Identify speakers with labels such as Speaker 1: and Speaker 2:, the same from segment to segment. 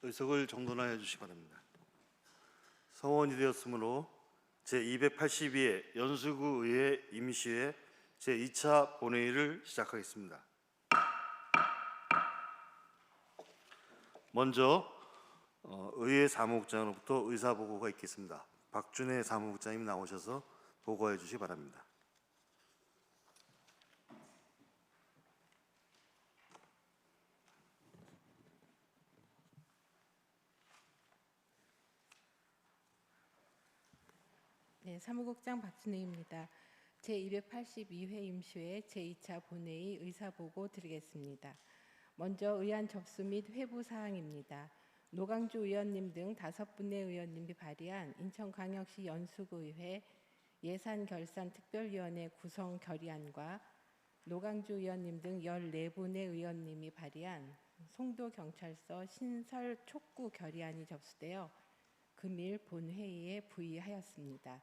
Speaker 1: 의석을 정돈하여 주시기 바랍니다. 성원이 되었으므로 제282회 연수구 의회 임시회 제2차 본회의를 시작하겠습니다. 먼저 의회 사무국장으로부터 의사보고가 있겠습니다. 박준혜 사무국장님 나오셔서 보고해 주시기 바랍니다.
Speaker 2: 네, 사무국장 박준혜입니다. 제282회 임시회 제2차 본회의 의사보고 드리겠습니다. 먼저 의안 접수 및 회부 사항입니다. 노강주 의원님 등 5분의 의원님이 발의한 인천광역시 연수구의회 예산결산특별위원회 구성 결의안과 노강주 의원님 등 14분의 의원님이 발의한 송도경찰서 신설 촉구 결의안이 접수되어 금일 본회의에 부의하였습니다.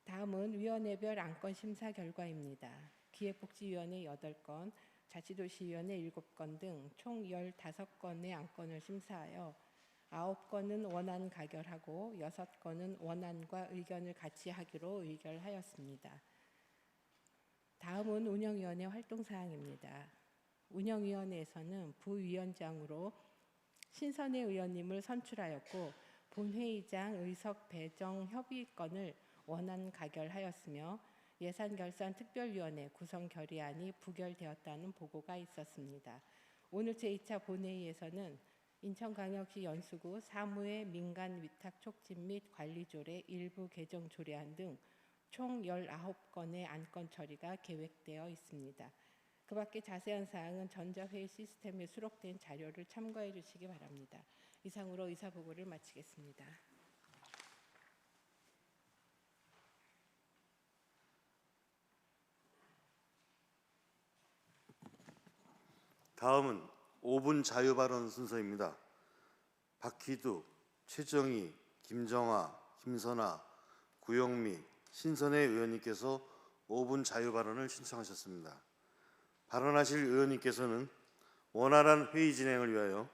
Speaker 2: 다음은 위원회별 안건 심사 결과입니다. 기획복지위원회 8건, 자치도시위원회 7건 등 총 15건의 안건을 심사하여 9건은 원안 가결하고 6건은 원안과 의견을 같이 하기로 의결하였습니다. 다음은 운영위원회 활동사항입니다. 운영위원회에서는 부위원장으로 신선혜 의원님을 선출하였고 본회의장 의석 배정 협의건을 원안 가결하였으며 예산결산특별위원회 구성 결의안이 부결되었다는 보고가 있었습니다. 오늘 제2차 본회의에서는 인천광역시 연수구 사무의 민간 위탁 촉진 및 관리조례 일부 개정 조례안 등 총 19건의 안건 처리가 계획되어 있습니다. 그 밖에 자세한 사항은 전자회의 시스템에 수록된 자료를 참고해 주시기 바랍니다. 이상으로 의사보고를 마치겠습니다.
Speaker 1: 다음은 5분 자유발언 순서입니다. 박희두, 최정희, 김정아, 김선아, 구영미, 신선혜 의원님께서 5분 자유발언을 신청하셨습니다. 발언하실 의원님께서는 원활한 회의 진행을 위하여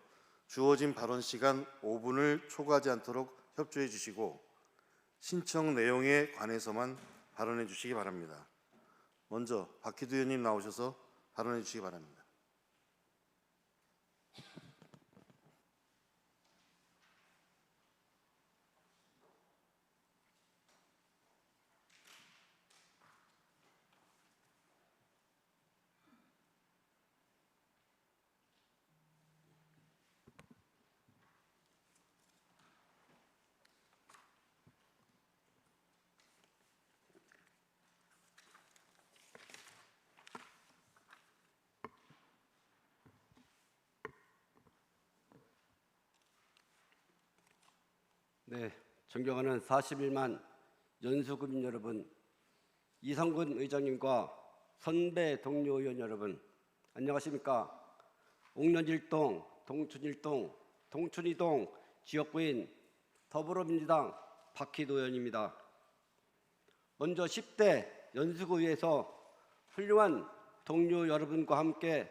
Speaker 1: 주어진 발언 시간 5분을 초과하지 않도록 협조해 주시고 신청 내용에 관해서만 발언해 주시기 바랍니다. 먼저 박희두 의원님 나오셔서 발언해 주시기 바랍니다.
Speaker 3: 네, 존경하는 41만 연수구민 여러분, 이성근 의장님과 선배 동료 의원 여러분, 안녕하십니까? 옥년일동, 동춘일동, 동춘이동 지역구인 더불어민주당 박희두 의원입니다. 먼저 10대 연수구에서 훌륭한 동료 여러분과 함께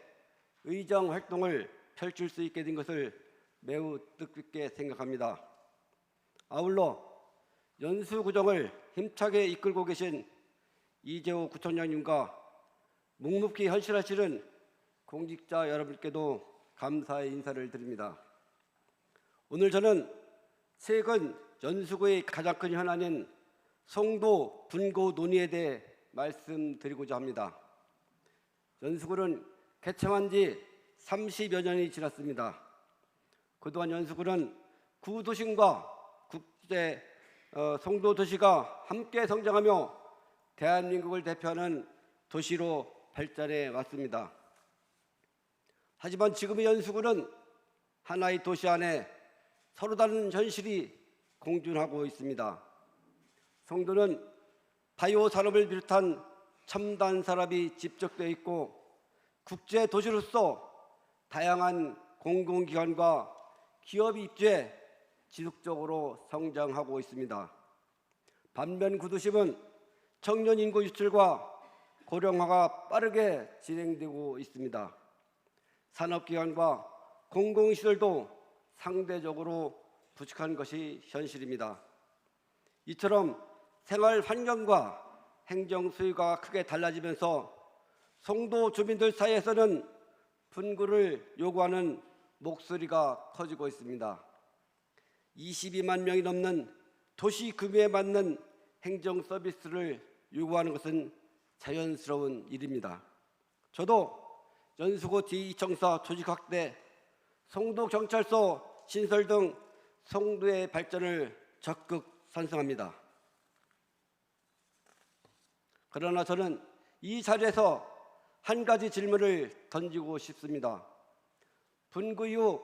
Speaker 3: 의정 활동을 펼칠 수 있게 된 것을 매우 뜻깊게 생각합니다. 아울러 연수구정을 힘차게 이끌고 계신 이재호 구청장님과 묵묵히 헌신하시는 공직자 여러분께도 감사의 인사를 드립니다. 오늘 저는 최근 연수구의 가장 큰 현안인 송도 분고 논의에 대해 말씀드리고자 합니다. 연수구는 개청한 지 30여 년이 지났습니다. 그동안 연수구는 구도심과 국제 송도 도시가 함께 성장하며 대한민국을 대표하는 도시로 발전해 왔습니다. 하지만 지금의 연수구는 하나의 도시 안에 서로 다른 현실이 공존하고 있습니다. 송도는 바이오 산업을 비롯한 첨단 산업이 집적되어 있고 국제 도시로서 다양한 공공기관과 기업이 입주해 지속적으로 성장하고 있습니다. 반면 구도심은 청년 인구 유출과 고령화가 빠르게 진행되고 있습니다. 산업기관과 공공시설도 상대적으로 부족한 것이 현실입니다. 이처럼 생활 환경과 행정 수요가 크게 달라지면서 송도 주민들 사이에서는 분구를 요구하는 목소리가 커지고 있습니다. 22만 명이 넘는 도시 규모에 맞는 행정 서비스를 요구하는 것은 자연스러운 일입니다. 저도 연수구 제2청사 조직 확대, 송도경찰서 신설 등 송도의 발전을 적극 찬성합니다. 그러나 저는 이 자리에서 한 가지 질문을 던지고 싶습니다. 분구 이후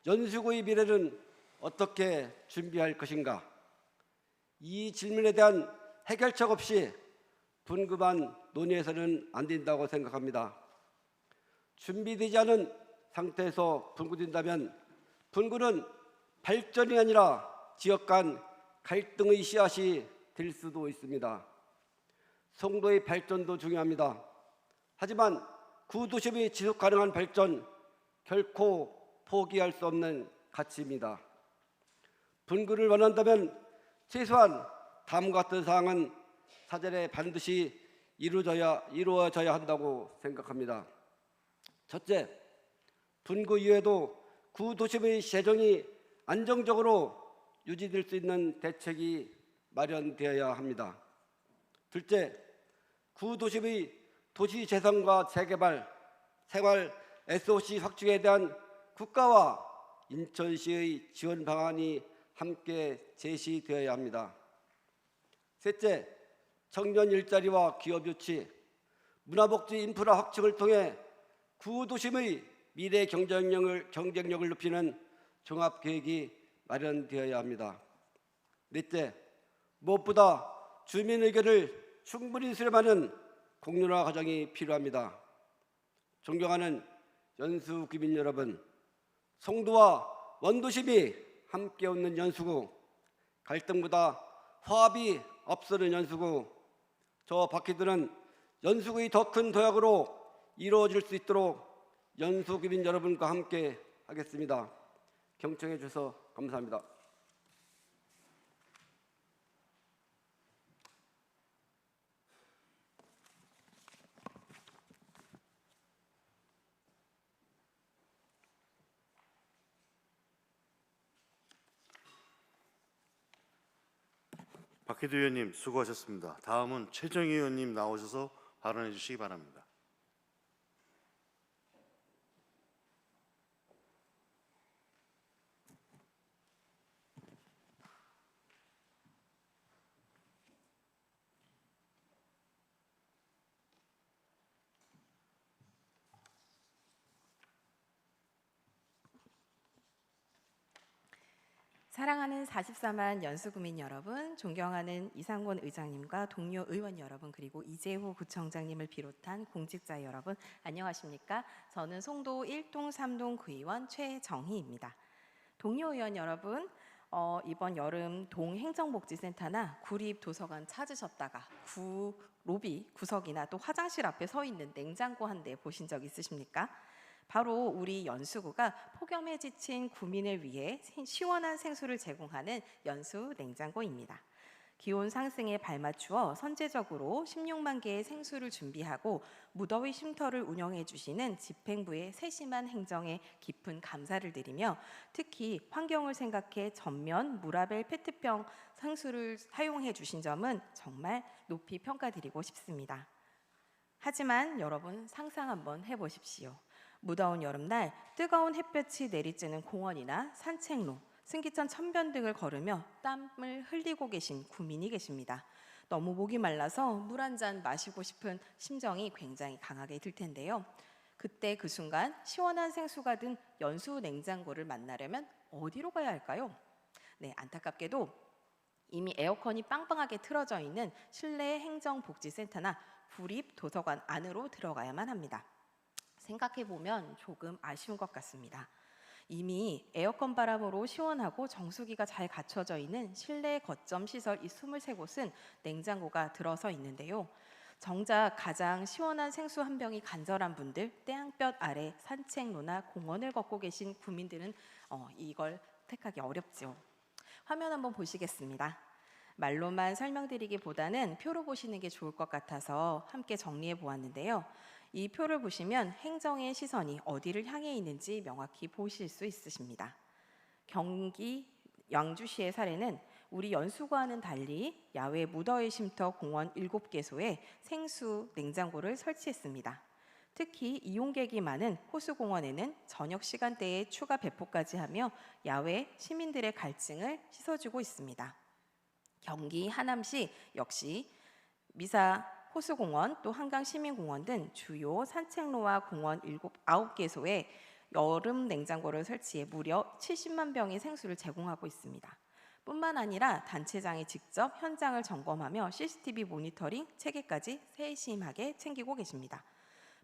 Speaker 3: 연수구의 미래는 어떻게 준비할 것인가? 이 질문에 대한 해결책 없이 분구만 논의해서는 안 된다고 생각합니다. 준비되지 않은 상태에서 분구된다면 분구는 발전이 아니라 지역 간 갈등의 씨앗이 될 수도 있습니다. 송도의 발전도 중요합니다. 하지만 구도심의 지속 가능한 발전 결코 포기할 수 없는 가치입니다. 분구를 원한다면 최소한 다음과 같은 사항은 사전에 반드시 이루어져야 한다고 생각합니다. 첫째, 분구 이후에도 구도심의 재정이 안정적으로 유지될 수 있는 대책이 마련되어야 합니다. 둘째, 구도심의 도시 재생과 재개발, 생활 SOC 확충에 대한 국가와 인천시의 지원 방안이 함께 제시되어야 합니다. 셋째, 청년 일자리와 기업 유치, 문화복지 인프라 확충을 통해 구도심의 미래 경쟁력을 높이는 종합계획이 마련되어야 합니다. 넷째, 무엇보다 주민 의견을 충분히 수렴하는 공론화 과정이 필요합니다. 존경하는 연수 구민 여러분, 송도와 원도심이 함께 웃는 연수구, 갈등보다 화합이 앞서는 연수구, 저 박희들은 연수구의 더 큰 도약으로 이루어질 수 있도록 연수 구민 여러분과 함께 하겠습니다. 경청해 주셔서 감사합니다.
Speaker 1: 박희두 의원님 수고하셨습니다. 다음은 최정희 의원님 나오셔서 발언해 주시기 바랍니다.
Speaker 4: 사랑하는 44만 연수구민 여러분, 존경하는 이상곤 의장님과 동료 의원 여러분, 그리고 이재호 구청장님을 비롯한 공직자 여러분, 안녕하십니까? 저는 송도 1동 3동 구의원 최정희입니다. 동료 의원 여러분, 이번 여름 동행정복지센터나 구립도서관 찾으셨다가 로비 구석이나 또 화장실 앞에 서 있는 냉장고 한 대 보신 적 있으십니까? 바로 우리 연수구가 폭염에 지친 구민을 위해 시원한 생수를 제공하는 연수 냉장고입니다. 기온 상승에 발맞추어 선제적으로 16만 개의 생수를 준비하고 무더위 쉼터를 운영해 주시는 집행부의 세심한 행정에 깊은 감사를 드리며, 특히 환경을 생각해 전면 무라벨 페트병 생수를 사용해 주신 점은 정말 높이 평가드리고 싶습니다. 하지만 여러분, 상상 한번 해보십시오. 무더운 여름날 뜨거운 햇볕이 내리쬐는 공원이나 산책로, 승기천 천변 등을 걸으며 땀을 흘리고 계신 구민이 계십니다. 너무 목이 말라서 물 한 잔 마시고 싶은 심정이 굉장히 강하게 들 텐데요. 그때 그 순간 시원한 생수가 든 연수 냉장고를 만나려면 어디로 가야 할까요? 네, 안타깝게도 이미 에어컨이 빵빵하게 틀어져 있는 실내 행정복지센터나 구립도서관 안으로 들어가야만 합니다. 생각해보면 조금 아쉬운 것 같습니다. 이미 에어컨 바람으로 시원하고 정수기가 잘 갖춰져 있는 실내 거점 시설 이 23곳은 냉장고가 들어서 있는데요. 정작 가장 시원한 생수 한 병이 간절한 분들, 태양볕 아래 산책로나 공원을 걷고 계신 구민들은 이걸 택하기 어렵죠. 화면 한번 보시겠습니다. 말로만 설명드리기보다는 표로 보시는 게 좋을 것 같아서 함께 정리해 보았는데요. 이 표를 보시면 행정의 시선이 어디를 향해 있는지 명확히 보실 수 있으십니다. 경기 양주시의 사례는 우리 연수구와는 달리 야외 무더위 쉼터 공원 7개소에 생수 냉장고를 설치했습니다. 특히 이용객이 많은 호수공원에는 저녁 시간대에 추가 배포까지 하며 야외 시민들의 갈증을 씻어주고 있습니다. 경기 하남시 역시 미사 호수공원 또 한강시민공원 등 주요 산책로와 공원 9개소에 여름 냉장고를 설치해 무려 70만 병의 생수를 제공하고 있습니다. 뿐만 아니라 단체장이 직접 현장을 점검하며 CCTV 모니터링 체계까지 세심하게 챙기고 계십니다.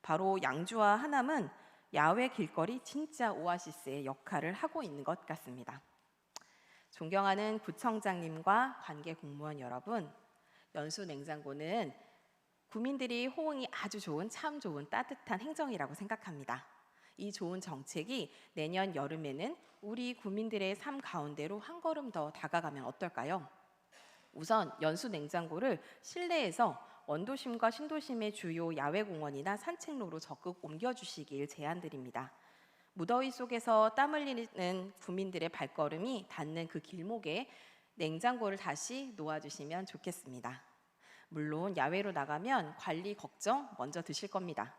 Speaker 4: 바로 양주와 하남은 야외 길거리 진짜 오아시스의 역할을 하고 있는 것 같습니다. 존경하는 구청장님과 관계 공무원 여러분, 연수 냉장고는 구민들이 호응이 아주 좋은 참 좋은 따뜻한 행정이라고 생각합니다. 이 좋은 정책이 내년 여름에는 우리 구민들의 삶 가운데로 한 걸음 더 다가가면 어떨까요? 우선 연수 냉장고를 실내에서 원도심과 신도심의 주요 야외 공원이나 산책로로 적극 옮겨주시길 제안드립니다. 무더위 속에서 땀 흘리는 구민들의 발걸음이 닿는 그 길목에 냉장고를 다시 놓아주시면 좋겠습니다. 물론 야외로 나가면 관리 걱정 먼저 드실 겁니다.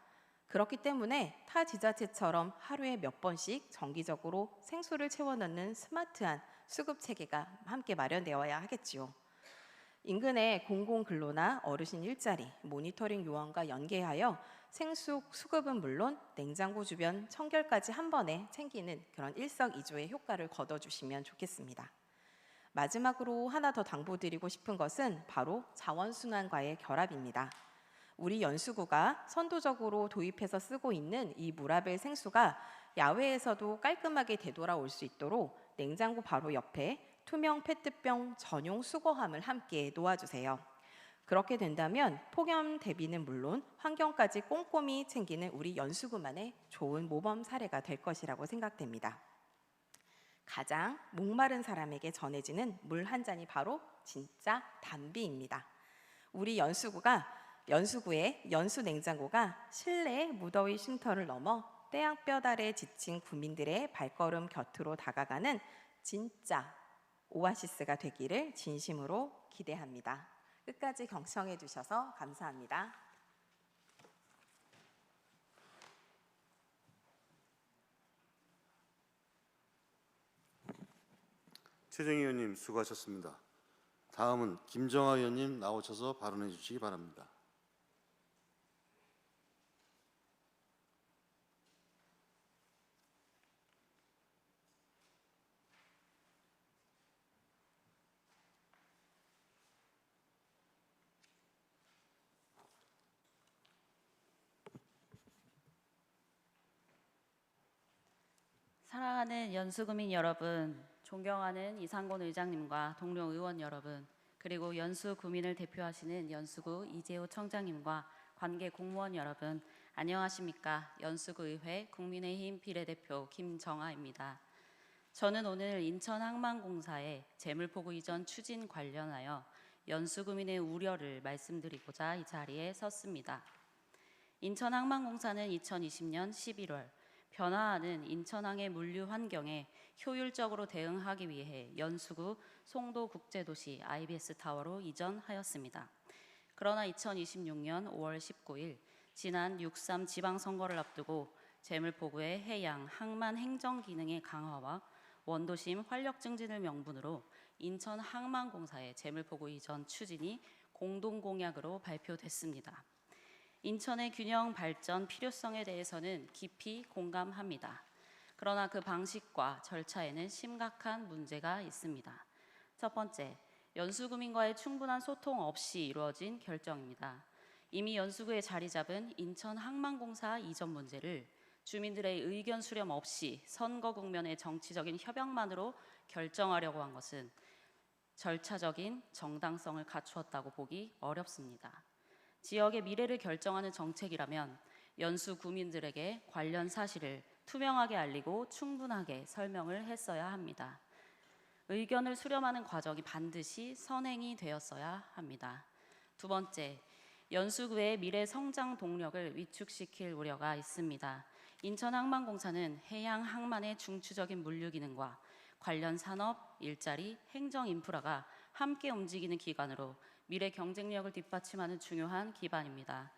Speaker 4: 그렇기 때문에 타 지자체처럼 하루에 몇 번씩 정기적으로 생수를 채워넣는 스마트한 수급 체계가 함께 마련되어야 하겠지요. 인근의 공공근로나 어르신 일자리, 모니터링 요원과 연계하여 생수 수급은 물론 냉장고 주변 청결까지 한 번에 챙기는 그런 일석이조의 효과를 거둬주시면 좋겠습니다. 마지막으로 하나 더 당부드리고 싶은 것은 바로 자원순환과의 결합입니다. 우리 연수구가 선도적으로 도입해서 쓰고 있는 이 무라벨 생수가 야외에서도 깔끔하게 되돌아올 수 있도록 냉장고 바로 옆에 투명 페트병 전용 수거함을 함께 놓아주세요. 그렇게 된다면 폭염 대비는 물론 환경까지 꼼꼼히 챙기는 우리 연수구만의 좋은 모범 사례가 될 것이라고 생각됩니다. 가장 목마른 사람에게 전해지는 물 한 잔이 바로 진짜 단비입니다. 우리 연수구의 연수 냉장고가 실내 무더위 쉼터를 넘어 태양볕 아래 지친 구민들의 발걸음 곁으로 다가가는 진짜 오아시스가 되기를 진심으로 기대합니다. 끝까지 경청해 주셔서 감사합니다.
Speaker 1: 최정희 의원님 수고하셨습니다. 다음은 김정아 의원님 나오셔서 발언해 주시기 바랍니다.
Speaker 5: 사랑하는 연수구민 여러분, 존경하는 이상곤 의장님과 동료 의원 여러분, 그리고 연수구민을 대표하시는 연수구 이재호 청장님과 관계 공무원 여러분, 안녕하십니까? 연수구의회 국민의힘 비례대표 김정아입니다. 저는 오늘 인천항만공사의 재물포구 이전 추진 관련하여 연수구민의 우려를 말씀드리고자 이 자리에 섰습니다. 인천항만공사는 2020년 11월 변화하는 인천항의 물류 환경에 효율적으로 대응하기 위해 연수구 송도국제도시 IBS 타워로 이전하였습니다. 그러나 2026년 5월 19일 지난 6.3 지방선거를 앞두고 재물포구의 해양, 항만 행정 기능의 강화와 원도심 활력 증진을 명분으로 인천항만공사의 재물포구 이전 추진이 공동공약으로 발표됐습니다. 인천의 균형 발전 필요성에 대해서는 깊이 공감합니다. 그러나 그 방식과 절차에는 심각한 문제가 있습니다. 첫 번째, 연수구민과의 충분한 소통 없이 이루어진 결정입니다. 이미 연수구에 자리 잡은 인천항만공사 이전 문제를 주민들의 의견 수렴 없이 선거 국면의 정치적인 협약만으로 결정하려고 한 것은 절차적인 정당성을 갖추었다고 보기 어렵습니다. 지역의 미래를 결정하는 정책이라면 연수 구민들에게 관련 사실을 투명하게 알리고 충분하게 설명을 했어야 합니다. 의견을 수렴하는 과정이 반드시 선행이 되었어야 합니다. 두 번째, 연수구의 미래 성장 동력을 위축시킬 우려가 있습니다. 인천항만공사는 해양 항만의 중추적인 물류 기능과 관련 산업, 일자리, 행정 인프라가 함께 움직이는 기관으로 미래 경쟁력을 뒷받침하는 중요한 기반입니다.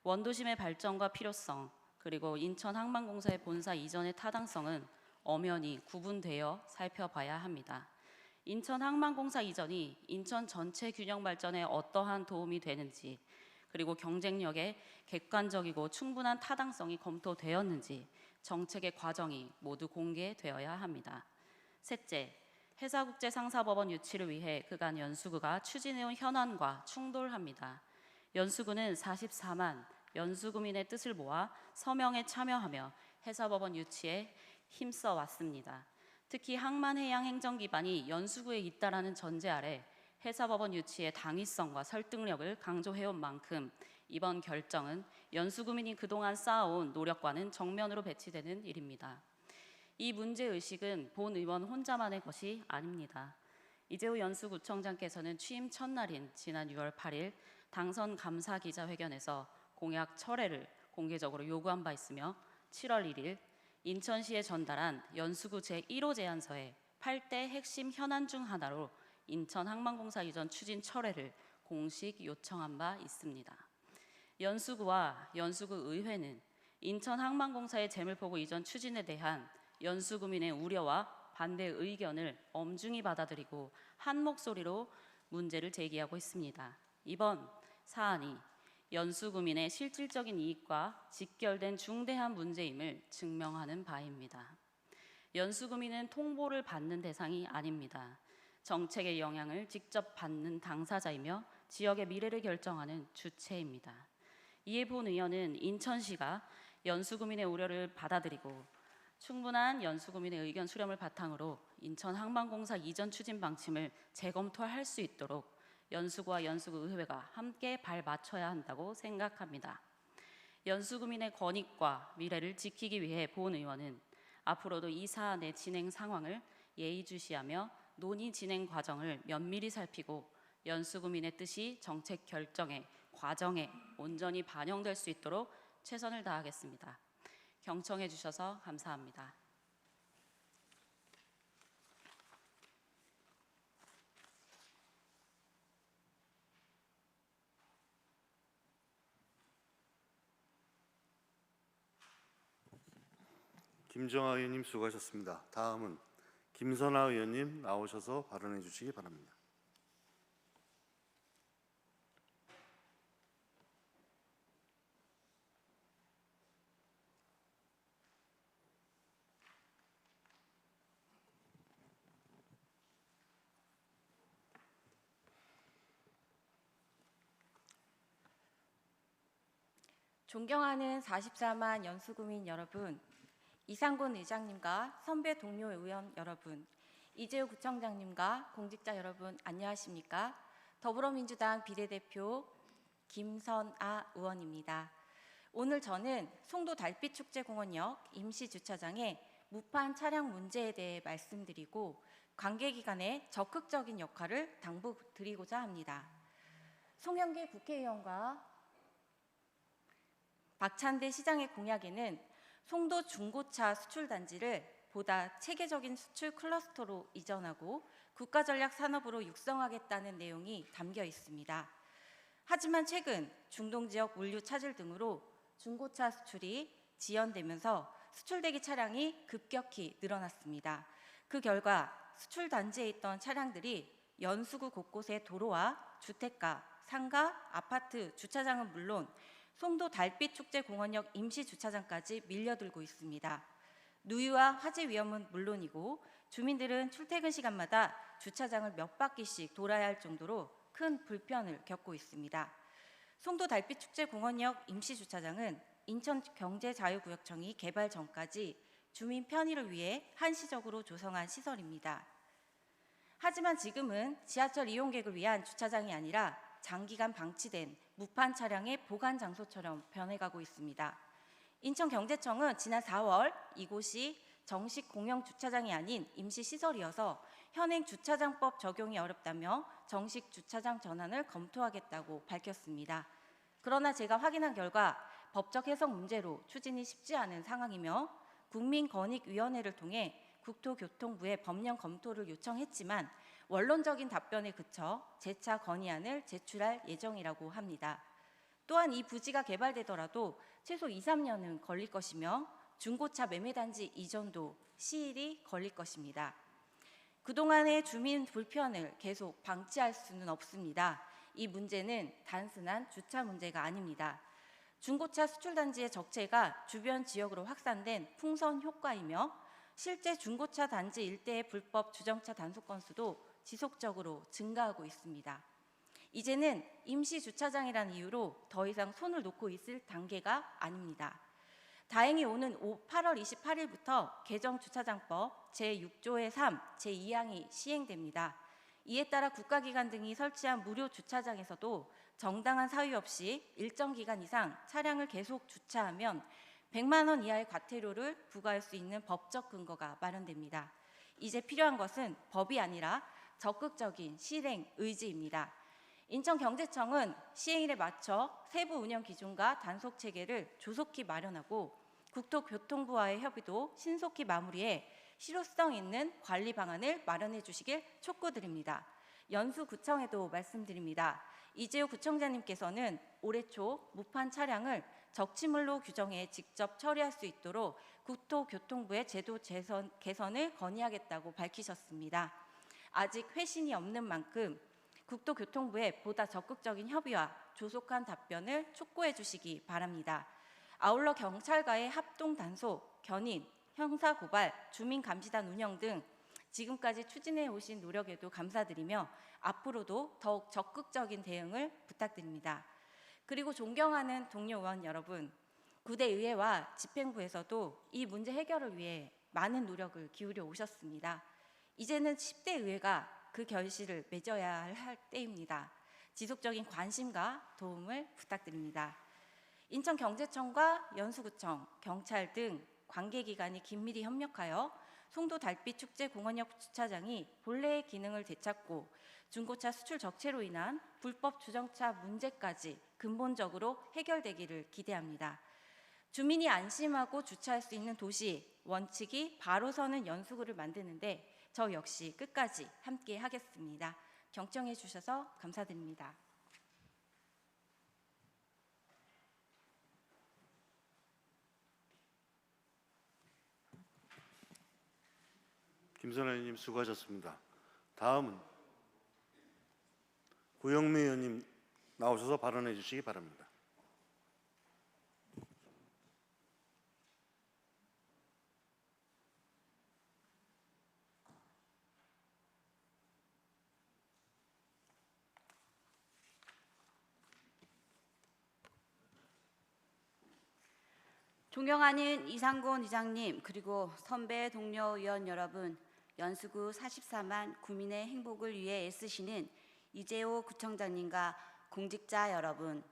Speaker 5: 원도심의 발전과 필요성, 그리고 인천항만공사의 본사 이전의 타당성은 엄연히 구분되어 살펴봐야 합니다. 인천항만공사 이전이 인천 전체 균형 발전에 어떠한 도움이 되는지, 그리고 경쟁력의 객관적이고 충분한 타당성이 검토되었는지 정책의 과정이 모두 공개되어야 합니다. 셋째, 해사국제상사법원 유치를 위해 그간 연수구가 추진해온 현안과 충돌합니다. 연수구는 44만 연수구민의 뜻을 모아 서명에 참여하며 해사법원 유치에 힘써 왔습니다. 특히 항만해양 행정기반이 연수구에 있다라는 전제 아래 해사법원 유치의 당위성과 설득력을 강조해온 만큼 이번 결정은 연수구민이 그동안 쌓아온 노력과는 정면으로 배치되는 일입니다. 이 문제의식은 본 의원 혼자만의 것이 아닙니다. 이재호 연수구청장께서는 취임 첫날인 지난 6월 8일 당선 감사 기자회견에서 공약 철회를 공개적으로 요구한 바 있으며 7월 1일 인천시에 전달한 연수구 제1호 제안서의 8대 핵심 현안 중 하나로 인천항만공사 이전 추진 철회를 공식 요청한 바 있습니다. 연수구와 연수구 의회는 인천항만공사의 재물포구 이전 추진에 대한 연수구민의 우려와 반대 의견을 엄중히 받아들이고 한 목소리로 문제를 제기하고 있습니다. 이번 사안이 연수구민의 실질적인 이익과 직결된 중대한 문제임을 증명하는 바입니다. 연수구민은 통보를 받는 대상이 아닙니다. 정책의 영향을 직접 받는 당사자이며 지역의 미래를 결정하는 주체입니다. 이에 본 의원은 인천시가 연수구민의 우려를 받아들이고 충분한 연수구민의 의견 수렴을 바탕으로 인천항만공사 이전 추진 방침을 재검토할 수 있도록 연수구와 연수구의회가 함께 발맞춰야 한다고 생각합니다. 연수구민의 권익과 미래를 지키기 위해 본 의원은 앞으로도 이 사안의 진행 상황을 예의주시하며 논의 진행 과정을 면밀히 살피고 연수구민의 뜻이 정책 결정의 과정에 온전히 반영될 수 있도록 최선을 다하겠습니다. 경청해 주셔서 감사합니다.
Speaker 1: 김정아 의원님 수고하셨습니다. 다음은 김선아 의원님 나오셔서 발언해 주시기 바랍니다.
Speaker 6: 존경하는 44만 연수구민 여러분, 이상곤 의장님과 선배 동료 의원 여러분, 이재호 구청장님과 공직자 여러분 안녕하십니까? 더불어민주당 비례대표 김선아 의원입니다. 오늘 저는 송도 달빛축제공원역 임시주차장의 무판 차량 문제에 대해 말씀드리고 관계기관의 적극적인 역할을 당부드리고자 합니다. 송영길 국회의원과 박찬대 시장의 공약에는 송도 중고차 수출 단지를 보다 체계적인 수출 클러스터로 이전하고 국가전략 산업으로 육성하겠다는 내용이 담겨 있습니다. 하지만 최근 중동 지역 물류 차질 등으로 중고차 수출이 지연되면서 수출대기 차량이 급격히 늘어났습니다. 그 결과 수출 단지에 있던 차량들이 연수구 곳곳의 도로와 주택가, 상가, 아파트 주차장은 물론 송도 달빛축제공원역 임시주차장까지 밀려들고 있습니다. 누유와 화재 위험은 물론이고 주민들은 출퇴근 시간마다 주차장을 몇 바퀴씩 돌아야 할 정도로 큰 불편을 겪고 있습니다. 송도 달빛축제공원역 임시주차장은 인천경제자유구역청이 개발 전까지 주민 편의를 위해 한시적으로 조성한 시설입니다. 하지만 지금은 지하철 이용객을 위한 주차장이 아니라 장기간 방치된 무판 차량의 보관 장소처럼 변해가고 있습니다. 인천경제청은 지난 4월 이곳이 정식 공영 주차장이 아닌 임시 시설이어서 현행 주차장법 적용이 어렵다며 정식 주차장 전환을 검토하겠다고 밝혔습니다. 그러나 제가 확인한 결과 법적 해석 문제로 추진이 쉽지 않은 상황이며 국민권익위원회를 통해 국토교통부에 법령 검토를 요청했지만 원론적인 답변에 그쳐 재차 건의안을 제출할 예정이라고 합니다. 또한 이 부지가 개발되더라도 최소 2, 3년은 걸릴 것이며 중고차 매매단지 이전도 시일이 걸릴 것입니다. 그동안의 주민 불편을 계속 방치할 수는 없습니다. 이 문제는 단순한 주차 문제가 아닙니다. 중고차 수출단지의 적체가 주변 지역으로 확산된 풍선 효과이며 실제 중고차 단지 일대의 불법 주정차 단속 건수도 지속적으로 증가하고 있습니다. 이제는 임시 주차장이라는 이유로 더 이상 손을 놓고 있을 단계가 아닙니다. 다행히 오는 8월 28일부터 개정주차장법 제6조의 3, 제2항이 시행됩니다. 이에 따라 국가기관 등이 설치한 무료 주차장에서도 정당한 사유 없이 일정 기간 이상 차량을 계속 주차하면 100만 원 이하의 과태료를 부과할 수 있는 법적 근거가 마련됩니다. 이제 필요한 것은 법이 아니라 적극적인 실행 의지입니다. 인천경제청은 시행일에 맞춰 세부 운영 기준과 단속 체계를 조속히 마련하고 국토교통부와의 협의도 신속히 마무리해 실효성 있는 관리 방안을 마련해 주시길 촉구드립니다. 연수구청에도 말씀드립니다. 이재호 구청장님께서는 올해 초 무판 차량을 적치물로 규정해 직접 처리할 수 있도록 국토교통부의 제도 개선을 건의하겠다고 밝히셨습니다. 아직 회신이 없는 만큼 국토교통부에 보다 적극적인 협의와 조속한 답변을 촉구해 주시기 바랍니다. 아울러 경찰과의 합동 단속, 견인, 형사고발, 주민감시단 운영 등 지금까지 추진해 오신 노력에도 감사드리며 앞으로도 더욱 적극적인 대응을 부탁드립니다. 그리고 존경하는 동료 의원 여러분, 구대 의회와 집행부에서도 이 문제 해결을 위해 많은 노력을 기울여 오셨습니다. 이제는 10대 의회가 그 결실을 맺어야 할 때입니다. 지속적인 관심과 도움을 부탁드립니다. 인천경제청과 연수구청, 경찰 등 관계기관이 긴밀히 협력하여 송도 달빛 축제 공원역 주차장이 본래의 기능을 되찾고 중고차 수출 적체로 인한 불법 주정차 문제까지 근본적으로 해결되기를 기대합니다. 주민이 안심하고 주차할 수 있는 도시, 원칙이 바로 서는 연수구를 만드는데 저 역시 끝까지 함께 하겠습니다. 경청해 주셔서 감사드립니다.
Speaker 1: 김선아 의원님 수고하셨습니다. 다음은 구영미 의원님 나오셔서 발언해 주시기 바랍니다.
Speaker 7: 존경하는 이상곤 의장님, 그리고 선배 동료 의원 여러분, 연수구 44만 구민의 행복을 위해 애쓰시는 이재호 구청장님과 공직자 여러분,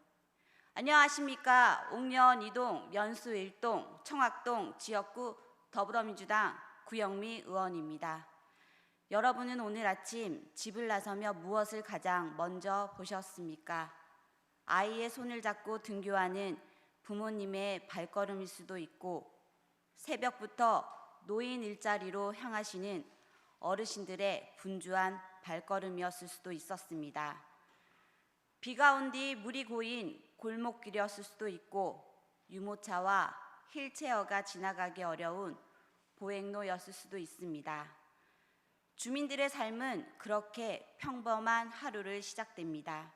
Speaker 7: 안녕하십니까. 옥천 2동, 연수 1동, 청학동 지역구 더불어민주당 구영미 의원입니다. 여러분은 오늘 아침 집을 나서며 무엇을 가장 먼저 보셨습니까? 아이의 손을 잡고 등교하는 부모님의 발걸음일 수도 있고, 새벽부터 노인 일자리로 향하시는 어르신들의 분주한 발걸음이었을 수도 있었습니다. 비가 온 뒤 물이 고인 골목길이었을 수도 있고, 유모차와 휠체어가 지나가기 어려운 보행로였을 수도 있습니다. 주민들의 삶은 그렇게 평범한 하루를 시작됩니다.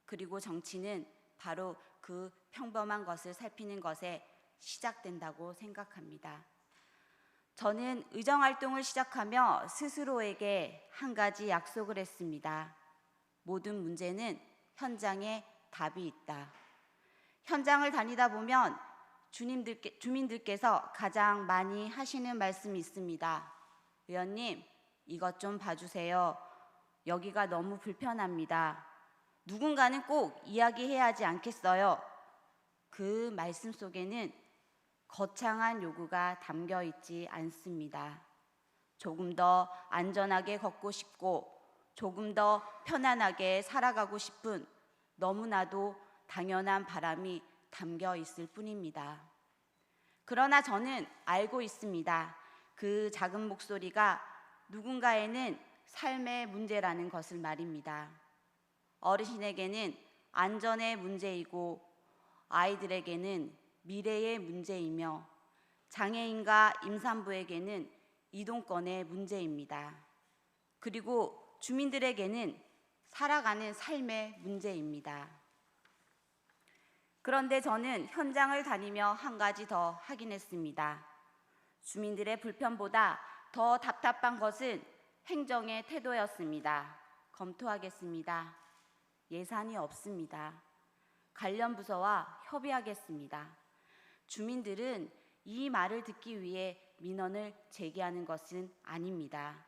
Speaker 7: 그리고 정치는 바로 그 평범한 것을 살피는 것에 시작된다고 생각합니다. 저는 의정활동을 시작하며 스스로에게 한 가지 약속을 했습니다. 모든 문제는 현장에 답이 있다. 현장을 다니다 보면 주민들께서 가장 많이 하시는 말씀이 있습니다. 의원님, 이것 좀 봐주세요. 여기가 너무 불편합니다. 누군가는 꼭 이야기해야 하지 않겠어요? 그 말씀 속에는 거창한 요구가 담겨 있지 않습니다. 조금 더 안전하게 걷고 싶고 조금 더 편안하게 살아가고 싶은 너무나도 당연한 바람이 담겨 있을 뿐입니다. 그러나 저는 알고 있습니다. 그 작은 목소리가 누군가에는 삶의 문제라는 것을 말입니다. 어르신에게는 안전의 문제이고 아이들에게는 미래의 문제이며 장애인과 임산부에게는 이동권의 문제입니다. 그리고 주민들에게는 살아가는 삶의 문제입니다. 그런데 저는 현장을 다니며 한 가지 더 확인했습니다. 주민들의 불편보다 더 답답한 것은 행정의 태도였습니다. 검토하겠습니다. 예산이 없습니다. 관련 부서와 협의하겠습니다. 주민들은 이 말을 듣기 위해 민원을 제기하는 것은 아닙니다.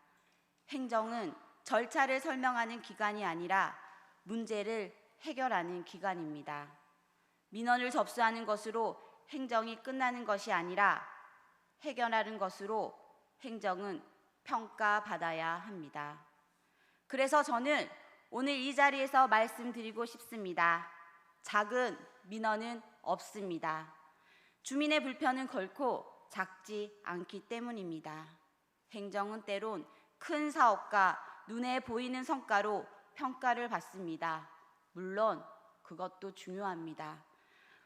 Speaker 7: 행정은 절차를 설명하는 기관이 아니라 문제를 해결하는 기관입니다. 민원을 접수하는 것으로 행정이 끝나는 것이 아니라 해결하는 것으로 행정은 평가받아야 합니다. 그래서 저는 오늘 이 자리에서 말씀드리고 싶습니다. 작은 민원은 없습니다. 주민의 불편은 결코 작지 않기 때문입니다. 행정은 때론 큰 사업과 눈에 보이는 성과로 평가를 받습니다. 물론 그것도 중요합니다.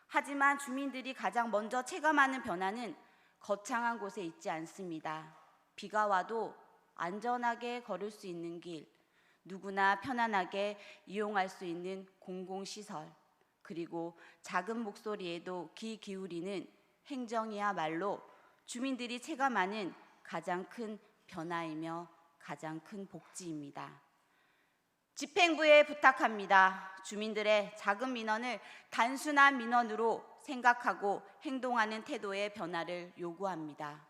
Speaker 7: 하지만 주민들이 가장 먼저 체감하는 변화는 거창한 곳에 있지 않습니다. 비가 와도 안전하게 걸을 수 있는 길, 누구나 편안하게 이용할 수 있는 공공시설, 그리고 작은 목소리에도 귀 기울이는 행정이야말로 주민들이 체감하는 가장 큰 변화이며 가장 큰 복지입니다. 집행부에 부탁합니다. 주민들의 작은 민원을 단순한 민원으로 생각하고 행동하는 태도의 변화를 요구합니다.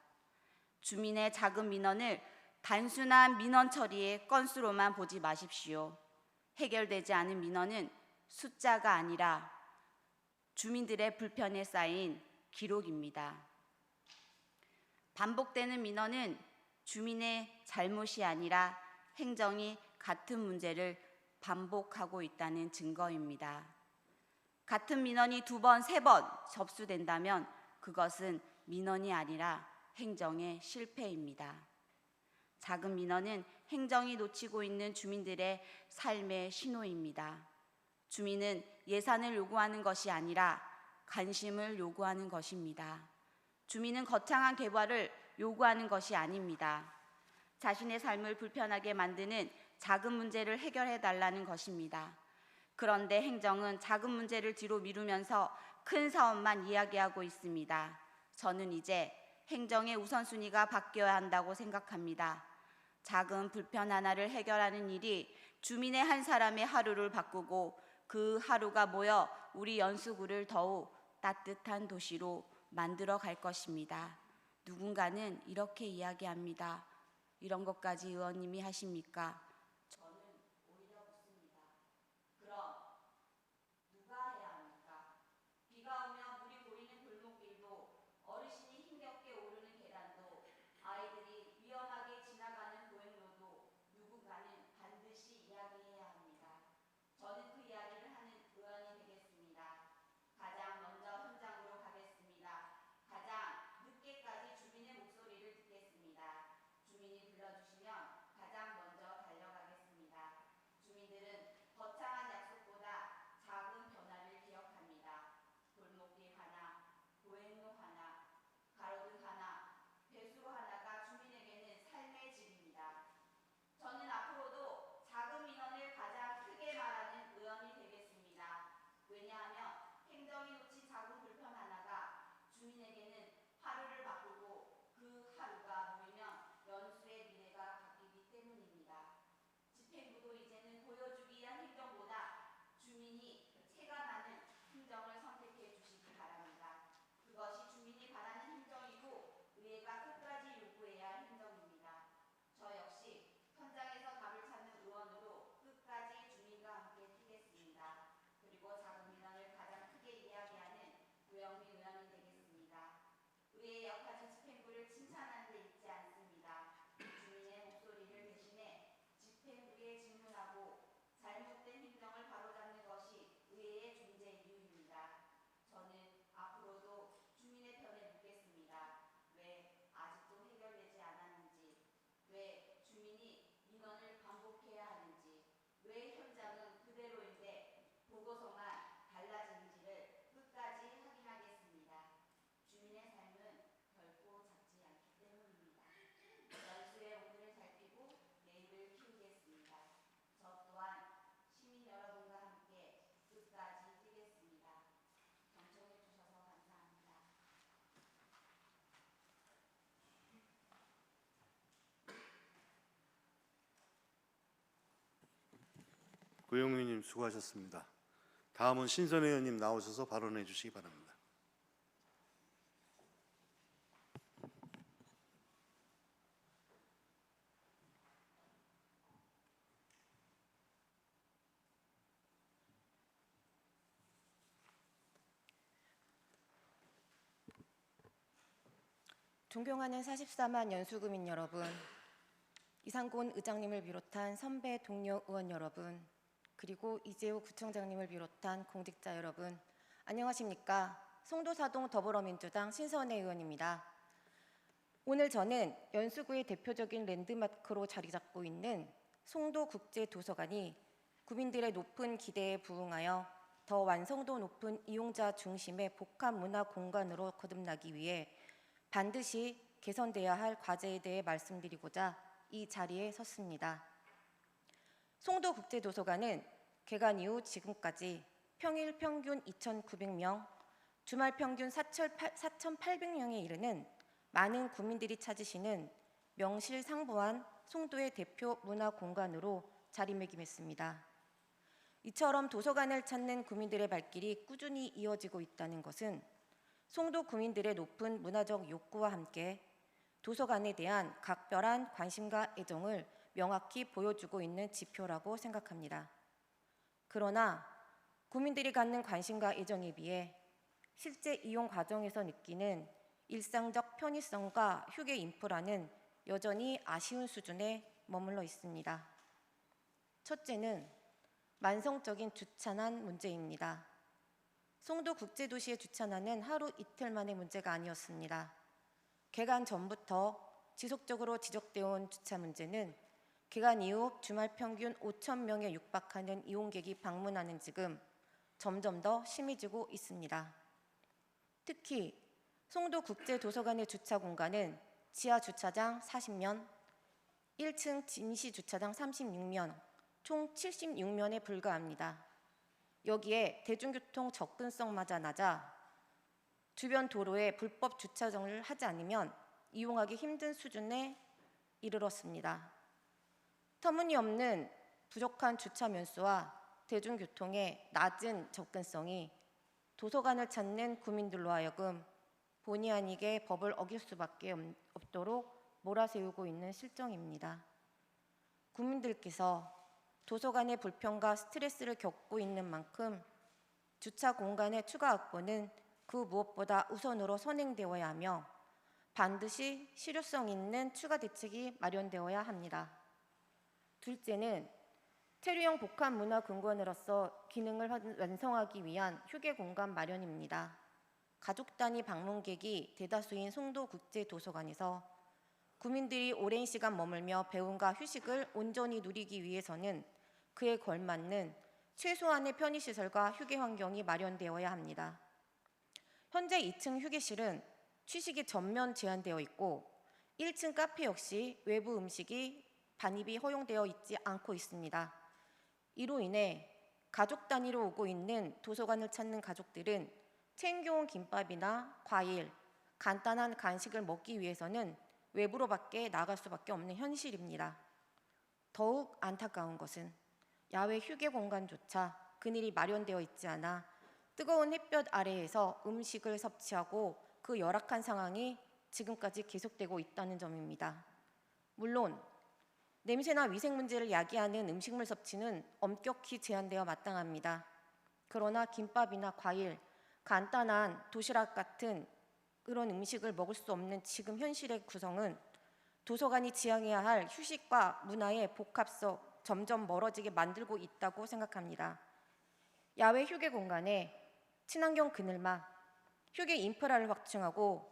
Speaker 7: 주민의 작은 민원을 단순한 민원 처리의 건수로만 보지 마십시오. 해결되지 않은 민원은 숫자가 아니라 주민들의 불편에 쌓인 기록입니다. 반복되는 민원은 주민의 잘못이 아니라 행정이 같은 문제를 반복하고 있다는 증거입니다. 같은 민원이 2번, 3번 접수된다면 그것은 민원이 아니라 행정의 실패입니다. 작은 민원은 행정이 놓치고 있는 주민들의 삶의 신호입니다. 주민은 예산을 요구하는 것이 아니라 관심을 요구하는 것입니다. 주민은 거창한 개발을 요구하는 것이 아닙니다. 자신의 삶을 불편하게 만드는 작은 문제를 해결해 달라는 것입니다. 그런데 행정은 작은 문제를 뒤로 미루면서 큰 사업만 이야기하고 있습니다. 저는 이제 행정의 우선순위가 바뀌어야 한다고 생각합니다. 작은 불편 하나를 해결하는 일이 주민의 한 사람의 하루를 바꾸고 그 하루가 모여 우리 연수구를 더욱 따뜻한 도시로 만들어 갈 것입니다. 누군가는 이렇게 이야기합니다. 이런 것까지 의원님이 하십니까? 저는 오히려 묻습니다. 그럼 누가 해야 합니까? 비가 오면 물이 고이는 골목길도 어르신이 힘겹게 오르는 계단도 아이들이 위험하게 지나가는 보행로도 누군가는 반드시 이야기해야 합니다. 저는 그 이야기를 하는 의원이 되겠습니다. 가장 먼저 현장으로 가겠습니다. 가장 늦게까지 주민의 목소리를 듣겠습니다. 주민이 불러주시면 가장 먼저 달려
Speaker 1: 고영 의원님 수고하셨습니다. 다음은 신선혜 의원님 나오셔서 발언해 주시기 바랍니다.
Speaker 8: 존경하는 44만 연수구민 여러분, 이상곤 의장님을 비롯한 선배 동료 의원 여러분, 그리고 이재호 구청장님을 비롯한 공직자 여러분, 안녕하십니까? 송도사동 더불어민주당 신선혜 의원입니다. 오늘 저는 연수구의 대표적인 랜드마크로 자리 잡고 있는 송도국제도서관이 구민들의 높은 기대에 부응하여 더 완성도 높은 이용자 중심의 복합문화 공간으로 거듭나기 위해 반드시 개선돼야 할 과제에 대해 말씀드리고자 이 자리에 섰습니다. 송도국제도서관은 개관 이후 지금까지 평일 평균 2,900명, 주말 평균 4,800명에 이르는 많은 구민들이 찾으시는 명실상부한 송도의 대표 문화 공간으로 자리매김했습니다. 이처럼 도서관을 찾는 구민들의 발길이 꾸준히 이어지고 있다는 것은 송도 구민들의 높은 문화적 욕구와 함께 도서관에 대한 각별한 관심과 애정을 명확히 보여주고 있는 지표라고 생각합니다. 그러나 구민들이 갖는 관심과 애정에 비해 실제 이용 과정에서 느끼는 일상적 편의성과 휴게 인프라는 여전히 아쉬운 수준에 머물러 있습니다. 첫째는 만성적인 주차난 문제입니다. 송도 국제도시의 주차난은 하루 이틀만의 문제가 아니었습니다. 개관 전부터 지속적으로 지적되어 온 주차 문제는 개관 이후 주말 평균 5,000명에 육박하는 이용객이 방문하는 지금 점점 더 심해지고 있습니다. 특히 송도 국제도서관의 주차 공간은 지하 주차장 40면, 1층 진시 주차장 36면, 총 76면에 불과합니다. 여기에 대중교통 접근성마저 낮아 주변 도로에 불법 주차장을 하지 않으면 이용하기 힘든 수준에 이르렀습니다. 터무니없는 부족한 주차 면수와 대중교통의 낮은 접근성이 도서관을 찾는 구민들로 하여금 본의 아니게 법을 어길 수밖에 없도록 몰아세우고 있는 실정입니다. 구민들께서 도서관의 불편과 스트레스를 겪고 있는 만큼 주차 공간의 추가 확보는 그 무엇보다 우선으로 선행되어야 하며 반드시 실효성 있는 추가 대책이 마련되어야 합니다. 둘째는 체류형 복합문화공간으로서 기능을 완성하기 위한 휴게 공간 마련입니다. 가족 단위 방문객이 대다수인 송도국제도서관에서 구민들이 오랜 시간 머물며 배움과 휴식을 온전히 누리기 위해서는 그에 걸맞는 최소한의 편의시설과 휴게 환경이 마련되어야 합니다. 현재 2층 휴게실은 취식이 전면 제한되어 있고 1층 카페 역시 외부 음식이 반입이 허용되어 있지 않고 있습니다. 이로 인해 가족 단위로 오고 있는 도서관을 찾는 가족들은 챙겨온 김밥이나 과일, 간단한 간식을 먹기 위해서는 외부로 밖에 나갈 수밖에 없는 현실입니다. 더욱 안타까운 것은 야외 휴게 공간조차 그늘이 마련되어 있지 않아 뜨거운 햇볕 아래에서 음식을 섭취하고 그 열악한 상황이 지금까지 계속되고 있다는 점입니다. 물론 냄새나 위생 문제를 야기하는 음식물 섭취는 엄격히 제한되어 마땅합니다. 그러나 김밥이나 과일, 간단한 도시락 같은 그런 음식을 먹을 수 없는 지금 현실의 구성은 도서관이 지향해야 할 휴식과 문화의 복합성 점점 멀어지게 만들고 있다고 생각합니다. 야외 휴게 공간에 친환경 그늘막, 휴게 인프라를 확충하고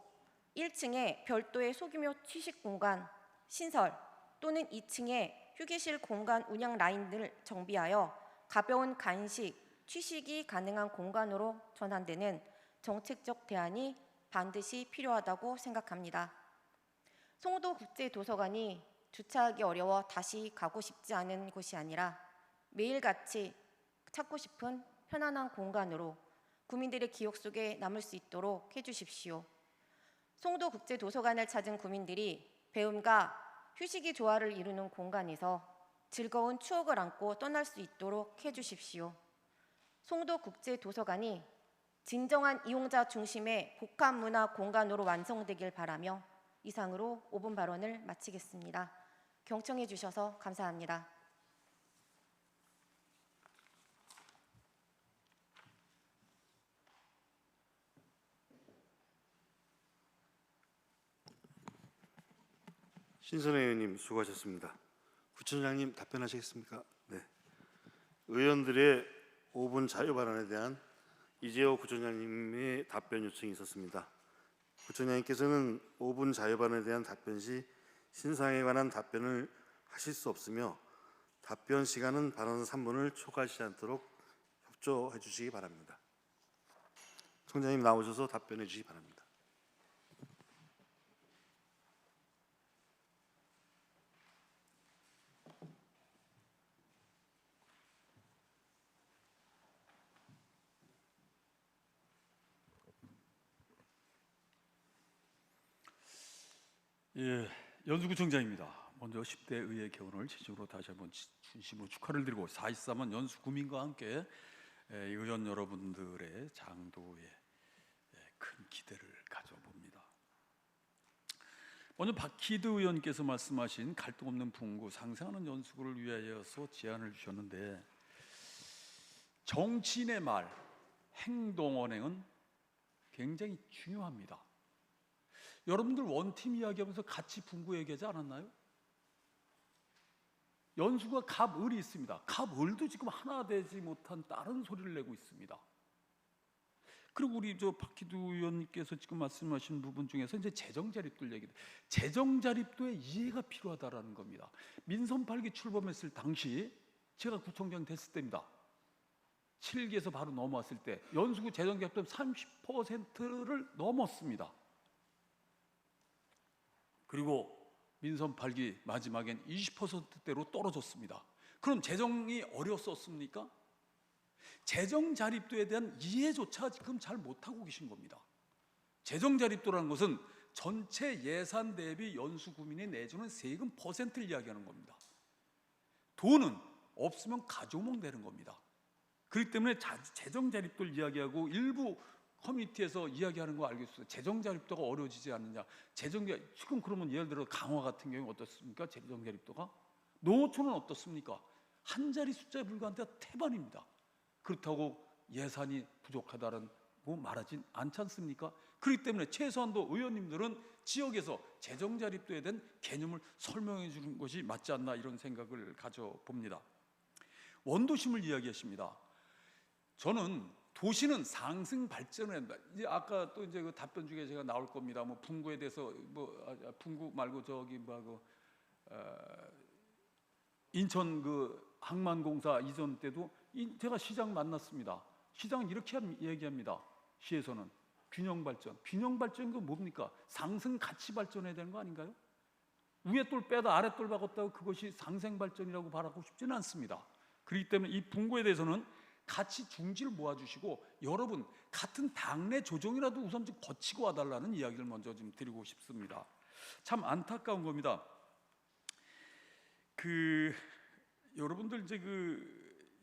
Speaker 8: 1층에 별도의 소규모 취식 공간, 신설 또는 2층에 휴게실 공간 운영 라인을 정비하여 가벼운 간식, 취식이 가능한 공간으로 전환되는 정책적 대안이 반드시 필요하다고 생각합니다. 송도국제도서관이 주차하기 어려워 다시 가고 싶지 않은 곳이 아니라 매일같이 찾고 싶은 편안한 공간으로 구민들의 기억 속에 남을 수 있도록 해주십시오. 송도국제도서관을 찾은 구민들이 배움과 휴식이 조화를 이루는 공간에서 즐거운 추억을 안고 떠날 수 있도록 해주십시오. 송도국제도서관이 진정한 이용자 중심의 복합문화 공간으로 완성되길 바라며 이상으로 5분 발언을 마치겠습니다. 경청해 주셔서 감사합니다.
Speaker 1: 신선혜 의원님 수고하셨습니다. 구청장님 답변하시겠습니까? 네. 의원들의 5분 자유 발언에 대한 이재호 구청장님의 답변 요청이 있었습니다. 구청장님께서는 5분 자유 발언에 대한 답변 시 신상에 관한 답변을 하실 수 없으며 답변 시간은 발언 3분을 초과하지 않도록 협조해 주시기 바랍니다. 총장님 나오셔서 답변해 주시기 바랍니다.
Speaker 9: 예, 연수구청장입니다. 먼저 10대 의회 개원을 진심으로 다시 한번 진심으로 축하를 드리고 4.13은 연수 구민과 함께 의원 여러분들의 장도에 큰 기대를 가져봅니다. 먼저 박희드 의원께서 말씀하신 갈등 없는 풍구 상생하는 연수구를 위하여서 제안을 주셨는데, 정치인의 말, 행동, 언행은 굉장히 중요합니다. 여러분들 원팀 이야기하면서 같이 분구 얘기하지 않았나요? 연수가 갑을이 있습니다. 갑을도 지금 하나 되지 못한 다른 소리를 내고 있습니다. 그리고 우리 박희두 의원님께서 지금 말씀하신 부분 중에서 이제 재정자립도 얘기, 재정자립도의 이해가 필요하다라는 겁니다. 민선 8기 출범했을 당시 제가 구청장 됐을 때입니다. 7기에서 바로 넘어왔을 때 연수구 재정자립도 30%를 넘었습니다. 그리고 민선 8기 마지막엔 20%대로 떨어졌습니다. 그럼 재정이 어려웠습니까? 재정 자립도에 대한 이해조차 지금 잘 못하고 계신 겁니다. 재정 자립도라는 것은 전체 예산 대비 연수 구민이 내주는 세금 퍼센트를 이야기하는 겁니다. 돈은 없으면 가져오면 되는 겁니다. 그렇기 때문에 재정 자립도를 이야기하고 일부 커뮤니티에서 이야기하는 거 알겠어요. 재정 자립도가 어려워지지 않느냐. 지금 그러면 예를 들어 강화 같은 경우에 어떻습니까? 재정 자립도가 농어촌은 어떻습니까? 한 자리 숫자에 불과한 데가 태반입니다. 그렇다고 예산이 부족하다고 말하진 않지 않습니까? 그렇기 때문에 최소한도 의원님들은 지역에서 재정 자립도에 대한 개념을 설명해 주는 것이 맞지 않나, 이런 생각을 가져봅니다. 원도심을 이야기하십니다. 저는 도시는 상승 발전을 한다. 이제 아까 또 이제 그 답변 중에 제가 나올 겁니다. 뭐 분구에 대해서 분구 말고 인천 그 항만공사 이전 때도 제가 시장 만났습니다. 시장은 이렇게 얘기합니다. 시에서는 균형 발전. 균형 발전이 뭡니까? 상승 가치 발전해야 되는 거 아닌가요? 위에 똘 빼다 아래 똘 박았다고 그것이 상생 발전이라고 바라고 싶지는 않습니다. 그렇기 때문에 이 분구에 대해서는 같이 중지를 모아주시고, 여러분 같은 당내 조정이라도 우선 좀 거치고 와달라는 이야기를 먼저 좀 드리고 싶습니다. 참 안타까운 겁니다. 여러분들 이제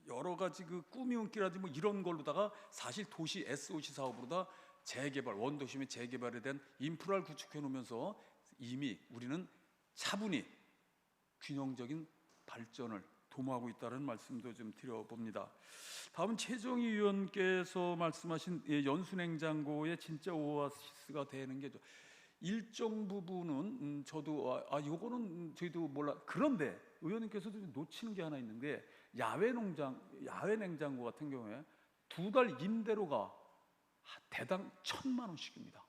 Speaker 9: 여러 가지 꾸미운기라든지 뭐 이런 걸로다가 사실 도시 SOC 사업으로다 재개발, 원도심의 재개발에 대한 인프라를 구축해 놓으면서 이미 우리는 차분히 균형적인 발전을 도모하고 있다는 말씀도 좀 드려봅니다. 다음은 최정희 의원께서 말씀하신 연수냉장고의 진짜 오아시스가 되는 게 일정 부분은 저도 요거는 저희도 몰라. 그런데 의원님께서도 놓치는 게 하나 있는데, 야외 냉장고 같은 경우에 2달 임대료가 대당 1,000만 원씩입니다.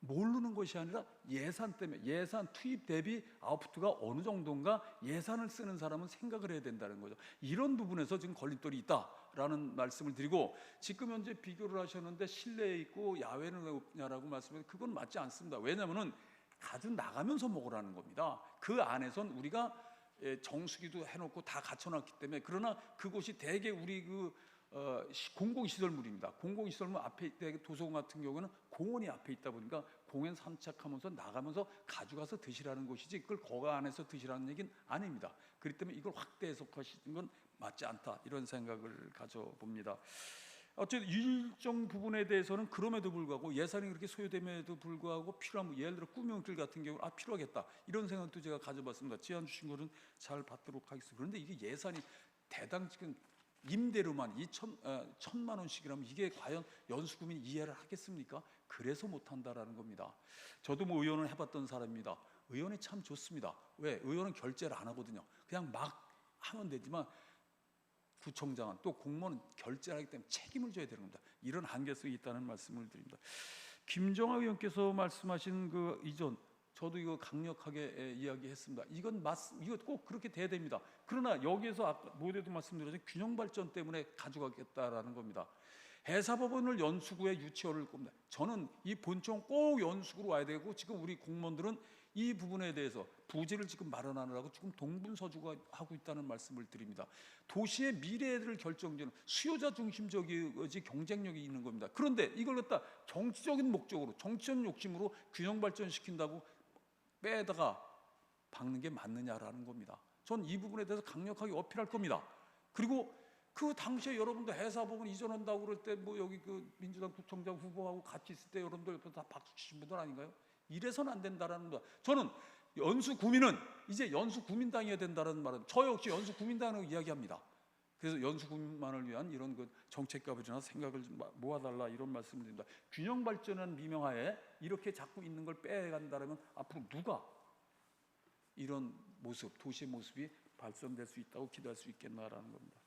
Speaker 9: 모르는 것이 아니라 예산 때문에, 예산 투입 대비 아웃풋가 어느 정도인가 예산을 쓰는 사람은 생각을 해야 된다는 거죠. 이런 부분에서 지금 걸림돌이 있다라는 말씀을 드리고, 지금 현재 비교를 하셨는데 실내에 있고 야외는 왜 없냐라고 말씀하셨는데 그건 맞지 않습니다. 왜냐하면 가져 나가면서 먹으라는 겁니다. 그 안에선 우리가 정수기도 해놓고 다 갖춰놨기 때문에. 그러나 그곳이 대개 우리 공공시설물입니다. 공공시설물 앞에 도서관 같은 경우는 공원이 앞에 있다 보니까 공연 산책하면서 나가면서 가져가서 드시라는 것이지 그걸 거가 안에서 드시라는 얘기는 아닙니다. 그렇기 때문에 이걸 확대 해석하시는 건 맞지 않다 이런 생각을 가져봅니다. 어쨌든 일정 부분에 대해서는 그럼에도 불구하고 예산이 그렇게 소요됨에도 불구하고 필요한 예를 들어 꾸명길 같은 경우 필요하겠다 이런 생각도 제가 가져봤습니다. 제안 주신 거는 잘 받도록 하겠습니다. 그런데 이게 예산이 대당 지금 임대료만 1,000만 원씩이라면 이게 과연 연수구민이 이해를 하겠습니까? 그래서 못한다라는 겁니다. 저도 뭐 의원을 해봤던 사람입니다. 의원이 참 좋습니다. 왜? 의원은 결제를 안 하거든요. 그냥 막 하면 되지만 구청장은 또 공무원은 결제를 하기 때문에 책임을 져야 되는 겁니다. 이런 한계성이 있다는 말씀을 드립니다. 김정아 의원께서 말씀하신 그 이전 저도 이거 강력하게 이야기했습니다. 이건 이거 꼭 그렇게 돼야 됩니다. 그러나 여기에서 아까 모두도 말씀드렸지만 균형 발전 때문에 가져가겠다라는 겁니다. 해사법원을 연수구에 유치할 겁니다. 저는 이 본청 꼭 연수구로 와야 되고 지금 우리 공무원들은 이 부분에 대해서 부지를 지금 마련하느라고 지금 동분서주가 하고 있다는 말씀을 드립니다. 도시의 미래를 결정짓는 수요자 중심적이지 경쟁력이 있는 겁니다. 그런데 이걸 갖다 정치적인 목적으로 정치적 욕심으로 균형 발전시킨다고 빼다가 박는 게 맞느냐라는 겁니다. 전 이 부분에 대해서 강력하게 어필할 겁니다. 그리고 그 당시에 여러분들 해사법원 이전한다고 그럴 때 뭐 여기 그 민주당 구청장 후보하고 같이 있을 때 여러분들 옆에서 다 박수 치신 분들 아닌가요? 이래서는 안 된다라는 거야. 저는 연수구민은 이제 연수구민당이어야 된다는 말은 저 역시 연수구민당으로 이야기합니다. 그래서 연수구민만을 위한 이런 그 정책가들이나 생각을 좀 모아달라 이런 말씀을 드립니다. 균형 발전한 미명하에 이렇게 자꾸 있는 걸 빼간다면 앞으로 누가 이런 모습, 도시의 모습이 발전될 수 있다고 기대할 수 있겠나라는 겁니다.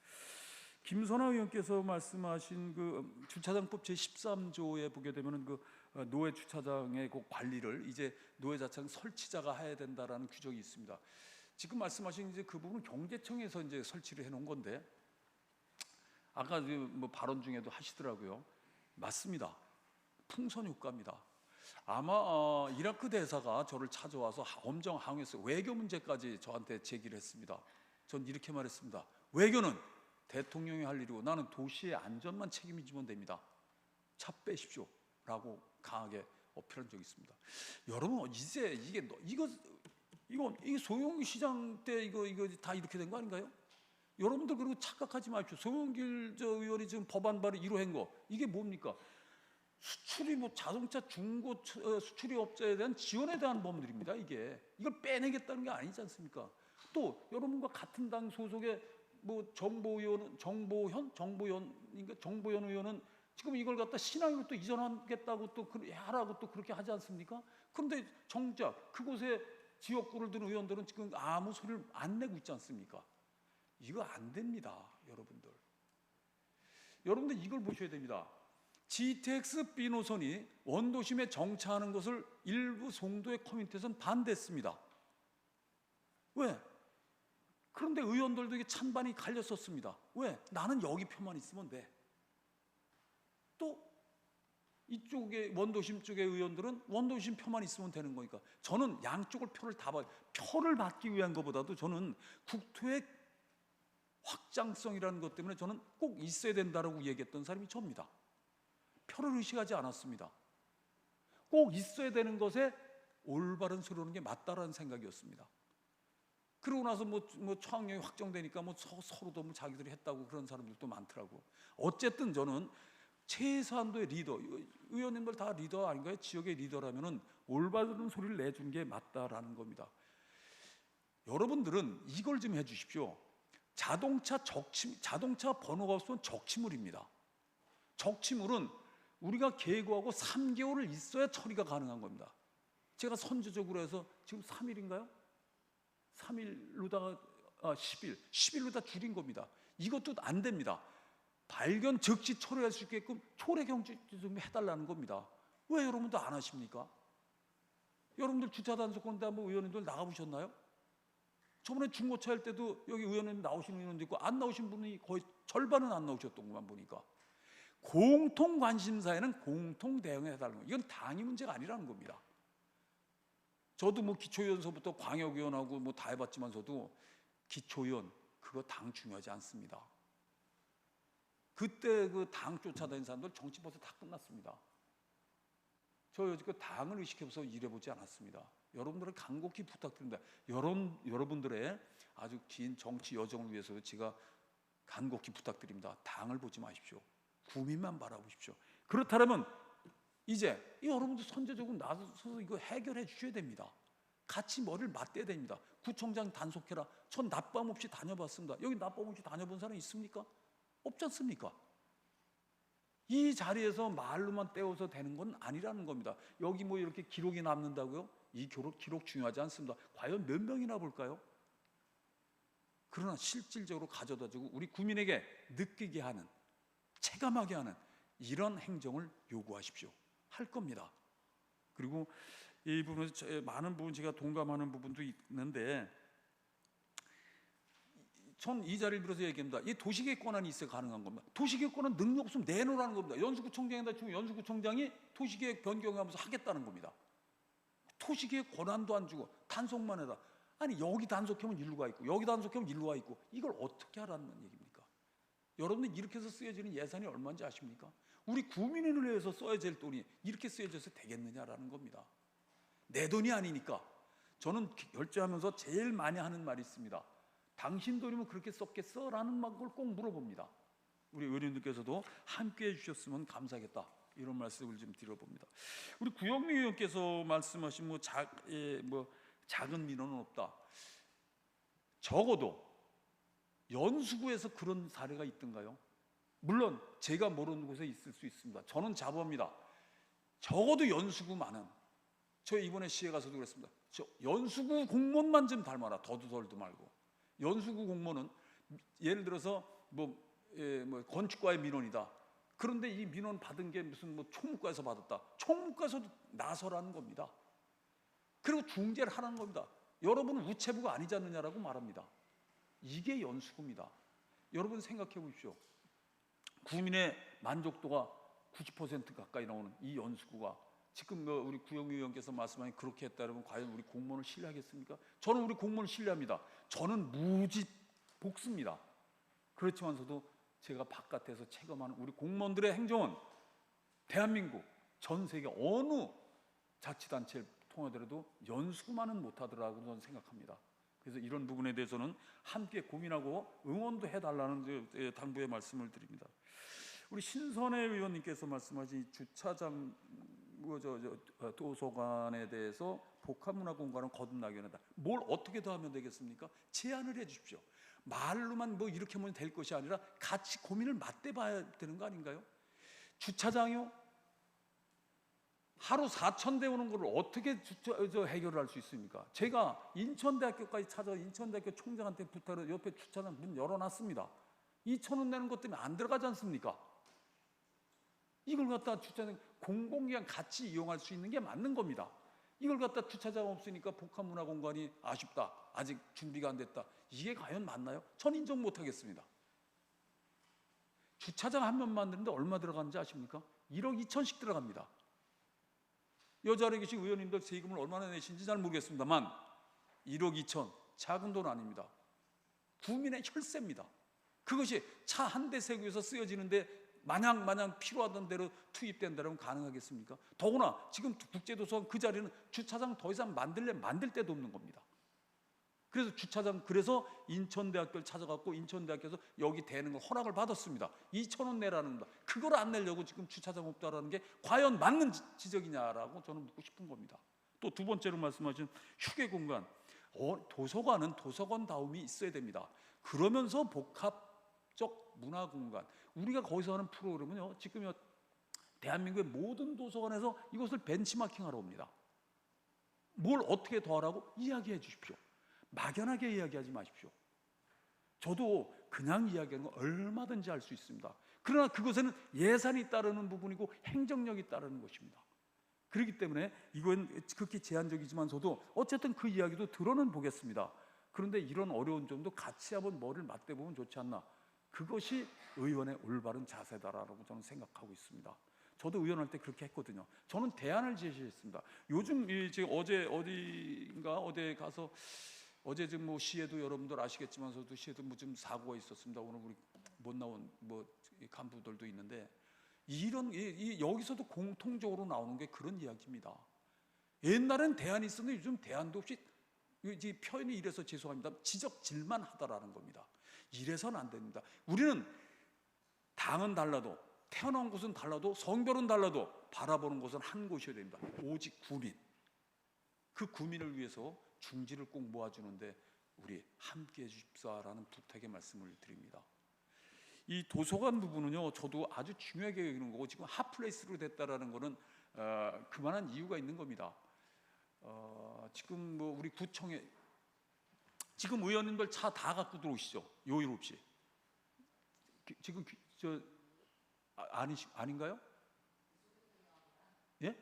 Speaker 9: 김선아 의원께서 말씀하신 그 주차장법 제13조에 보게 되면은 그 노회 주차장의 그 관리를 이제 노회 자차장 설치자가 해야 된다라는 규정이 있습니다. 지금 말씀하신 이제 그 부분은 경제청에서 이제 설치를 해놓은 건데 아까 뭐 발언 중에도 하시더라고요. 맞습니다. 풍선 효과입니다. 아마 이라크 대사가 저를 찾아와서 엄정 항의했어요. 외교 문제까지 저한테 제기를 했습니다. 전 이렇게 말했습니다. 외교는 대통령이 할 일이고 나는 도시의 안전만 책임지면 됩니다. 차 빼십시오. 라고 강하게 어필한 적이 있습니다. 여러분 이제 이게 소용길 시장 때 이거 다 이렇게 된 거 아닌가요? 여러분들 그리고 착각하지 마십시오. 소용길 의원이 지금 법안 발의 1호 거 이게 뭡니까? 수출이 뭐 자동차 중고 수출이 업자에 대한 지원에 대한 법률입니다. 이걸 빼내겠다는 게 아니지 않습니까? 또 여러분과 같은 당 소속의 뭐 정보현 의원은 지금 이걸 갖다 신앙으로 또 이전하겠다고 또 하라고 또 그렇게 하지 않습니까? 그런데 정작 그곳에 지역구를 둔 의원들은 지금 아무 소리를 안 내고 있지 않습니까? 이거 안 됩니다, 여러분들. 여러분들 이걸 보셔야 됩니다. GTX B 노선이 원도심에 정차하는 것을 일부 송도의 커뮤니티에서는 반대했습니다. 왜? 그런데 의원들도 이게 찬반이 갈렸었습니다. 왜? 나는 여기 표만 있으면 돼. 또 이쪽에 원도심 쪽의 의원들은 원도심 표만 있으면 되는 거니까 저는 양쪽을 표를 다 봐요. 표를 받기 위한 것보다도 저는 국토의 확장성이라는 것 때문에 저는 꼭 있어야 된다라고 얘기했던 사람이 저입니다. 표를 의식하지 않았습니다. 꼭 있어야 되는 것에 올바른 소리하는 게 맞다라는 생각이었습니다. 그러고 나서 뭐 초학력이 확정되니까 뭐 서로도 뭐 자기들이 했다고 그런 사람들도 많더라고. 어쨌든 저는 최소한도의 리더, 의원님들 다 리더 아닌가요? 지역의 리더라면은 올바른 소리를 내준 게 맞다라는 겁니다. 여러분들은 이걸 좀 해주십시오. 자동차 번호가 없으면 적치물입니다. 적치물은 우리가 계고하고 3개월을 있어야 처리가 가능한 겁니다. 제가 선제적으로 해서 지금 3일인가요? 3일로다가 10일로 다 줄인 겁니다. 이것도 안 됩니다. 발견 즉시 처리할 수 있게끔 초래 경지 좀 해달라는 겁니다. 왜 여러분들 안 하십니까? 여러분들 주차 단속건대 한번 의원님들 나가보셨나요? 저번에 중고차 할 때도 여기 의원님 나오시는 의원도 있고 안 나오신 분이 거의 절반은 안 나오셨던 것만 보니까 공통 관심사에는 공통 대응해달라는 거예요. 이건 당이 문제가 아니라는 겁니다. 저도 뭐 기초의원서부터 광역의원하고 뭐 다 해봤지만서도 기초의원 그거 당 중요하지 않습니다. 그때 그 당 쫓아다니는 사람들 정치 벌써 다 끝났습니다. 저 여지껏 당을 의식해서 일해보지 않았습니다. 여러분들은 간곡히 부탁드립니다. 여러분들의 아주 긴 정치 여정을 위해서 제가 간곡히 부탁드립니다. 당을 보지 마십시오. 국민만 바라보십시오. 그렇다면 이제 여러분들 선제적으로 나서서 이거 해결해 주셔야 됩니다. 같이 머리를 맞대야 됩니다. 구청장 단속해라. 전 낮밤 없이 다녀봤습니다. 여기 낮밤 없이 다녀본 사람 있습니까? 없지 않습니까? 이 자리에서 말로만 떼어서 되는 건 아니라는 겁니다. 여기 뭐 이렇게 기록이 남는다고요? 이 기록 중요하지 않습니다. 과연 몇 명이나 볼까요? 그러나 실질적으로 가져다주고 우리 국민에게 느끼게 하는, 체감하게 하는 이런 행정을 요구하십시오. 할 겁니다. 그리고 이 부분에서 많은 부분 제가 동감하는 부분도 있는데, 전 이 자리를 빌어서 얘기합니다. 이 도시계획 권한이 있어야 가능한 겁니다. 도시계획 권한 능력 없으면 내놓으라는 겁니다. 연수구청장에다 주면 연수구청장이 도시계획 변경하면서 하겠다는 겁니다. 도시계획 권한도 안 주고 단속만 해라. 아니 여기 단속하면 일루가 있고 여기 단속하면 일루가 있고 이걸 어떻게 하라는 얘기입니까? 여러분들 이렇게 해서 쓰여지는 예산이 얼마인지 아십니까? 우리 국민을 위해서 써야 될 돈이 이렇게 쓰여져서 되겠느냐라는 겁니다. 내 돈이 아니니까. 저는 결제하면서 제일 많이 하는 말이 있습니다. 당신 돈이면 그렇게 썼겠어? 라는 걸 꼭 물어봅니다. 우리 의원님들께서도 함께 해주셨으면 감사하겠다, 이런 말씀을 좀 드려봅니다. 우리 구영민 의원께서 말씀하신 작은 민원은 없다. 적어도 연수구에서 그런 사례가 있던가요? 물론 제가 모르는 곳에 있을 수 있습니다. 저는 자부합니다. 적어도 연수구만은, 저 이번에 시에 가서도 그랬습니다. 저 연수구 공무원만 좀 닮아라. 더도 덜도 말고. 연수구 공무원은 예를 들어서 건축과의 민원이다. 그런데 이 민원 받은 게 무슨 총무과에서 받았다. 총무과에서도 나서라는 겁니다. 그리고 중재를 하라는 겁니다. 여러분은 우체부가 아니지 않느냐라고 말합니다. 이게 연수구입니다. 여러분 생각해 보십시오. 국민의 만족도가 90% 가까이 나오는 이 연수구가 지금 우리 구영민 의원께서 말씀하신 그렇게 했다면 과연 우리 공무원을 신뢰하겠습니까? 저는 우리 공무원을 신뢰합니다. 저는 무지 복습니다. 그렇지만서도 제가 바깥에서 체감하는 우리 공무원들의 행정은 대한민국 전 세계 어느 자치단체를 통하더라도 연수구만은 못하더라고 저는 생각합니다. 그래서 이런 부분에 대해서는 함께 고민하고 응원도 해달라는 당부의 말씀을 드립니다. 우리 신선혜 의원님께서 말씀하신 주차장 도서관에 대해서 복합문화공간을 거듭나게 한다. 뭘 어떻게 더 하면 되겠습니까? 제안을 해 주십시오. 말로만 이렇게 하면 될 것이 아니라 같이 고민을 맞대봐야 되는 거 아닌가요? 주차장이요? 하루 4,000대 오는 걸 어떻게 해결을 할 수 있습니까? 제가 인천대학교까지 찾아서 인천대학교 총장한테 부탁을 옆에 주차장 문 열어놨습니다. 2,000원 내는 것 때문에 안 들어가지 않습니까? 이걸 갖다 주차장 공공기관 같이 이용할 수 있는 게 맞는 겁니다. 이걸 갖다 주차장 없으니까 복합문화공간이 아쉽다, 아직 준비가 안 됐다, 이게 과연 맞나요? 전 인정 못하겠습니다. 주차장 한 면 만드는데 얼마 들어가는지 아십니까? 1억 2천씩 들어갑니다. 여자리에 계신 의원님들 세금을 얼마나 내신지 잘 모르겠습니다만 1억 2천, 작은 돈 아닙니다. 국민의 혈세입니다. 그것이 차 한 대 세구에서 쓰여지는데 마냥 필요하던 대로 투입된다면 가능하겠습니까? 더구나 지금 국제도서관 그 자리는 주차장 더 이상 만들 데도 없는 겁니다. 그래서 그래서 인천대학교를 찾아갔고 인천대학교에서 여기 대는 걸 허락을 받았습니다. 2,000원 내라는 겁니다. 그걸 안 내려고 지금 주차장 없다라는 게 과연 맞는 지적이냐라고 저는 묻고 싶은 겁니다. 또 두 번째로 말씀하신 휴게 공간, 도서관은 도서관다움이 있어야 됩니다. 그러면서 복합적 문화 공간, 우리가 거기서 하는 프로그램은요, 지금 대한민국의 모든 도서관에서 이것을 벤치마킹하러 옵니다. 뭘 어떻게 더 하라고 이야기해 주십시오. 막연하게 이야기하지 마십시오. 저도 그냥 이야기하는 건 얼마든지 할 수 있습니다. 그러나 그것에는 예산이 따르는 부분이고 행정력이 따르는 것입니다. 그렇기 때문에 이건 극히 제한적이지만서도 어쨌든 그 이야기도 들어는 보겠습니다. 그런데 이런 어려운 점도 같이 한번 머리를 맞대보면 좋지 않나. 그것이 의원의 올바른 자세다라고 저는 생각하고 있습니다. 저도 의원할 때 그렇게 했거든요. 저는 대안을 제시했습니다. 요즘 이제 어제 어디에 가서 어제 지금 시에도 여러분들 아시겠지만서도 시에도 좀 사고가 있었습니다. 오늘 우리 못 나온 간부들도 있는데 이런 여기서도 공통적으로 나오는 게 그런 이야기입니다. 옛날엔 대안이 있었는데 요즘 대안도 없이, 이 표현이 이래서 죄송합니다, 지적질만 하더라는 겁니다. 이래서는 안 됩니다. 우리는 당은 달라도, 태어난 곳은 달라도, 성별은 달라도 바라보는 곳은 한 곳이어야 됩니다. 오직 국민. 그 국민을 위해서 중지를 꼭 모아주는데 우리 함께해 주십사라는 부탁의 말씀을 드립니다. 이 도서관 부분은요, 저도 아주 중요하게 여기는 거고, 지금 핫플레이스로 됐다라는 거는 그만한 이유가 있는 겁니다. 지금 뭐 우리 구청에 지금 의원님들 차 다 갖고 들어오시죠, 요일 없이. 지금 아닌가요? 예?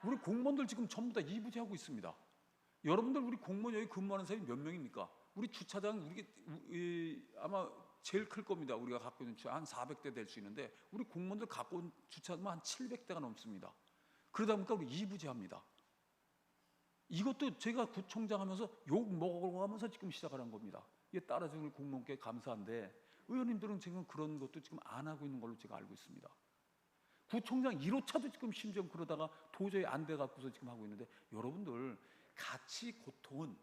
Speaker 9: 우리 공무원들 지금 전부 다 이부제하고 있습니다. 여러분들 우리 공무원 여기 근무하는 사람이 몇 명입니까? 우리 주차장 아마 제일 클 겁니다. 우리가 갖고 있는 주차 한 400대 될 수 있는데 우리 공무원들 갖고 온 주차장 한 700대가 넘습니다. 그러다 보니까 우리 이부제합니다. 이것도 제가 구청장 하면서 욕 먹어가면서 지금 시작하는 겁니다. 이게 따라주는 공무원께 감사한데 의원님들은 지금 그런 것도 지금 안 하고 있는 걸로 제가 알고 있습니다. 구청장 1호차도 지금 심지어 그러다가 도저히 안 돼 갖고서 지금 하고 있는데, 여러분들 같이 고통은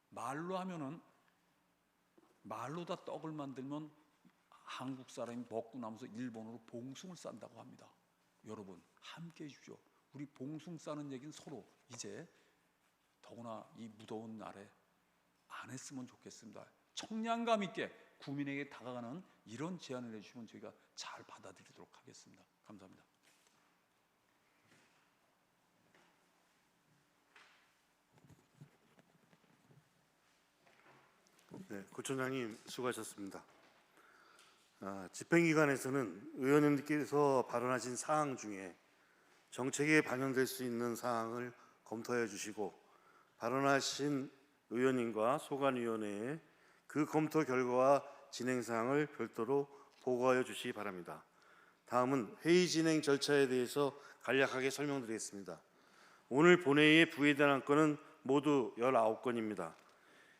Speaker 9: 말로 하면은, 말로다 떡을 만들면 한국 사람이 먹고 나면서 일본으로 봉숭을 싼다고 합니다. 여러분 함께 해주십시오. 우리 봉숭 싸는 얘기는 서로 이제 더구나 이 무더운 날에 안 했으면 좋겠습니다. 청량감 있게 국민에게 다가가는 이런 제안을 해주시면 저희가 잘 받아들이도록 하겠습니다. 감사합니다.
Speaker 1: 네, 구청장님 수고하셨습니다. 집행기관에서는 의원님께서 발언하신 사항 중에 정책에 반영될 수 있는 사항을 검토해 주시고, 발언하신 의원님과 소관위원회에 그 검토 결과와 진행 사항을 별도로 보고하여 주시기 바랍니다. 다음은 회의 진행 절차에 대해서 간략하게 설명드리겠습니다. 오늘 본회의에 부의된 안건은 모두 19건입니다.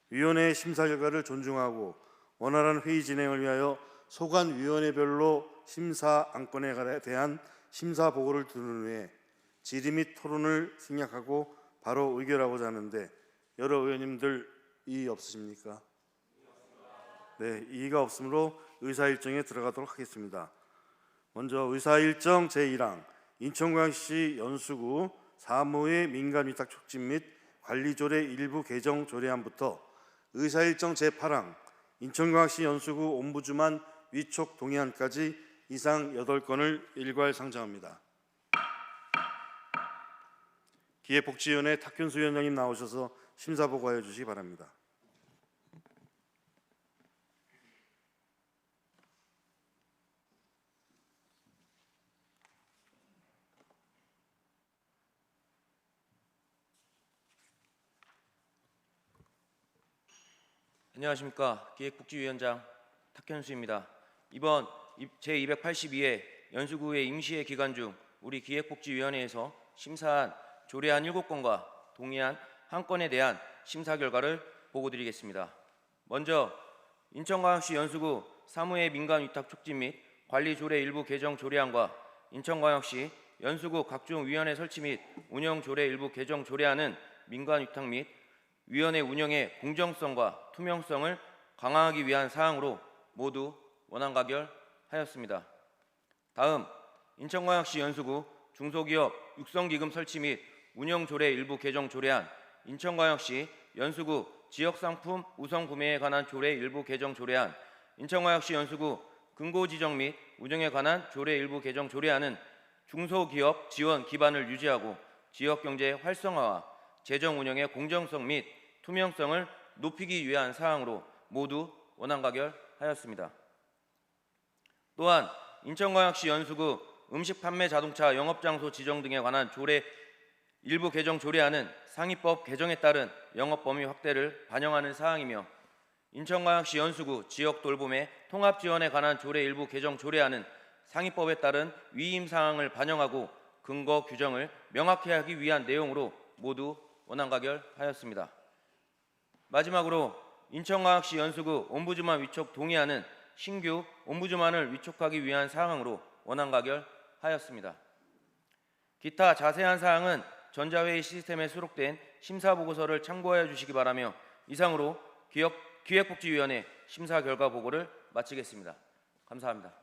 Speaker 1: 위원회의 심사 결과를 존중하고 원활한 회의 진행을 위하여 소관위원회별로 심사 안건에 대한 심사 보고를 들은 후에 질의 및 토론을 생략하고 바로 의결하고자 하는데, 여러 의원님들 이의 없으십니까? 네, 이의가 없으므로 의사일정에 들어가도록 하겠습니다. 먼저 의사일정 제1항 인천광역시 연수구 사무의 민간위탁 촉진 및 관리조례 일부 개정 조례안부터 의사일정 제8항 인천광역시 연수구 옴부즈만 위촉 동의안까지 이상 8건을 일괄 상정합니다. 기획복지위원회 탁균수 위원장님 나오셔서 심사 보고하여 주시기 바랍니다.
Speaker 10: 안녕하십니까. 기획복지위원장 탁현수입니다. 이번 제282회 연수구의 임시회 기간 중 우리 기획복지위원회에서 심사한 조례안 7건과 동의안 1건에 대한 심사 결과를 보고드리겠습니다. 먼저 인천광역시 연수구 사무의 민간위탁 촉진 및 관리조례 일부 개정 조례안과 인천광역시 연수구 각종 위원회 설치 및 운영 조례 일부 개정 조례안은 민간위탁 및 위원회 운영의 공정성과 투명성을 강화하기 위한 사항으로 모두 원안가결하였습니다. 다음 인천광역시 연수구 중소기업 육성기금 설치 및 운영조례 일부 개정 조례안, 인천광역시 연수구 지역상품 우선구매에 관한 조례 일부 개정 조례안, 인천광역시 연수구 근고지정 및 운영에 관한 조례 일부 개정 조례안은 중소기업 지원 기반을 유지하고 지역경제 활성화와 재정 운영의 공정성 및 투명성을 높이기 위한 사항으로 모두 원안가결하였습니다. 또한 인천광역시 연수구 음식 판매 자동차 영업장소 지정 등에 관한 조례 일부 개정 조례안은 상위법 개정에 따른 영업 범위 확대를 반영하는 사항이며, 인천광역시 연수구 지역 돌봄의 통합 지원에 관한 조례 일부 개정 조례안은 상위법에 따른 위임 사항을 반영하고 근거 규정을 명확히 하기 위한 내용으로 모두 원안가결하였습니다. 마지막으로 인천광역시 연수구 옴부즈만 위촉 동의안은 신규 옴부즈만을 위촉하기 위한 사항으로 원안 가결하였습니다. 기타 자세한 사항은 전자회의 시스템에 수록된 심사보고서를 참고하여 주시기 바라며 이상으로 기획복지위원회 심사 결과 보고를 마치겠습니다. 감사합니다.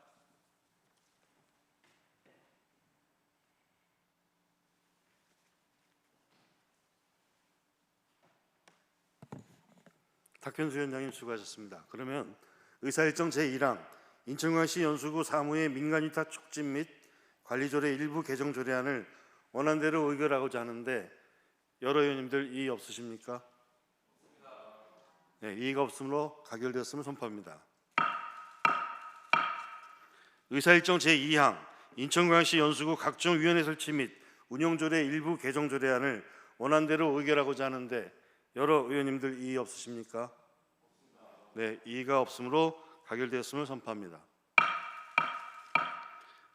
Speaker 1: 탁현수 위원장님 수고하셨습니다. 그러면 의사일정 제1항 인천광역시 연수구 사무의 민간위탁 촉진 및 관리조례 일부 개정 조례안을 원안대로 의결하고자 하는데 여러 의원님들 이의 없으십니까? 네, 이의가 없으므로 가결되었음을 선포합니다. 의사일정 제2항 인천광역시 연수구 각종 위원회 설치 및 운영조례 일부 개정 조례안을 원안대로 의결하고자 하는데 여러 의원님들 이의 없으십니까? 네, 이의가 없으므로 가결되었음을 선포합니다.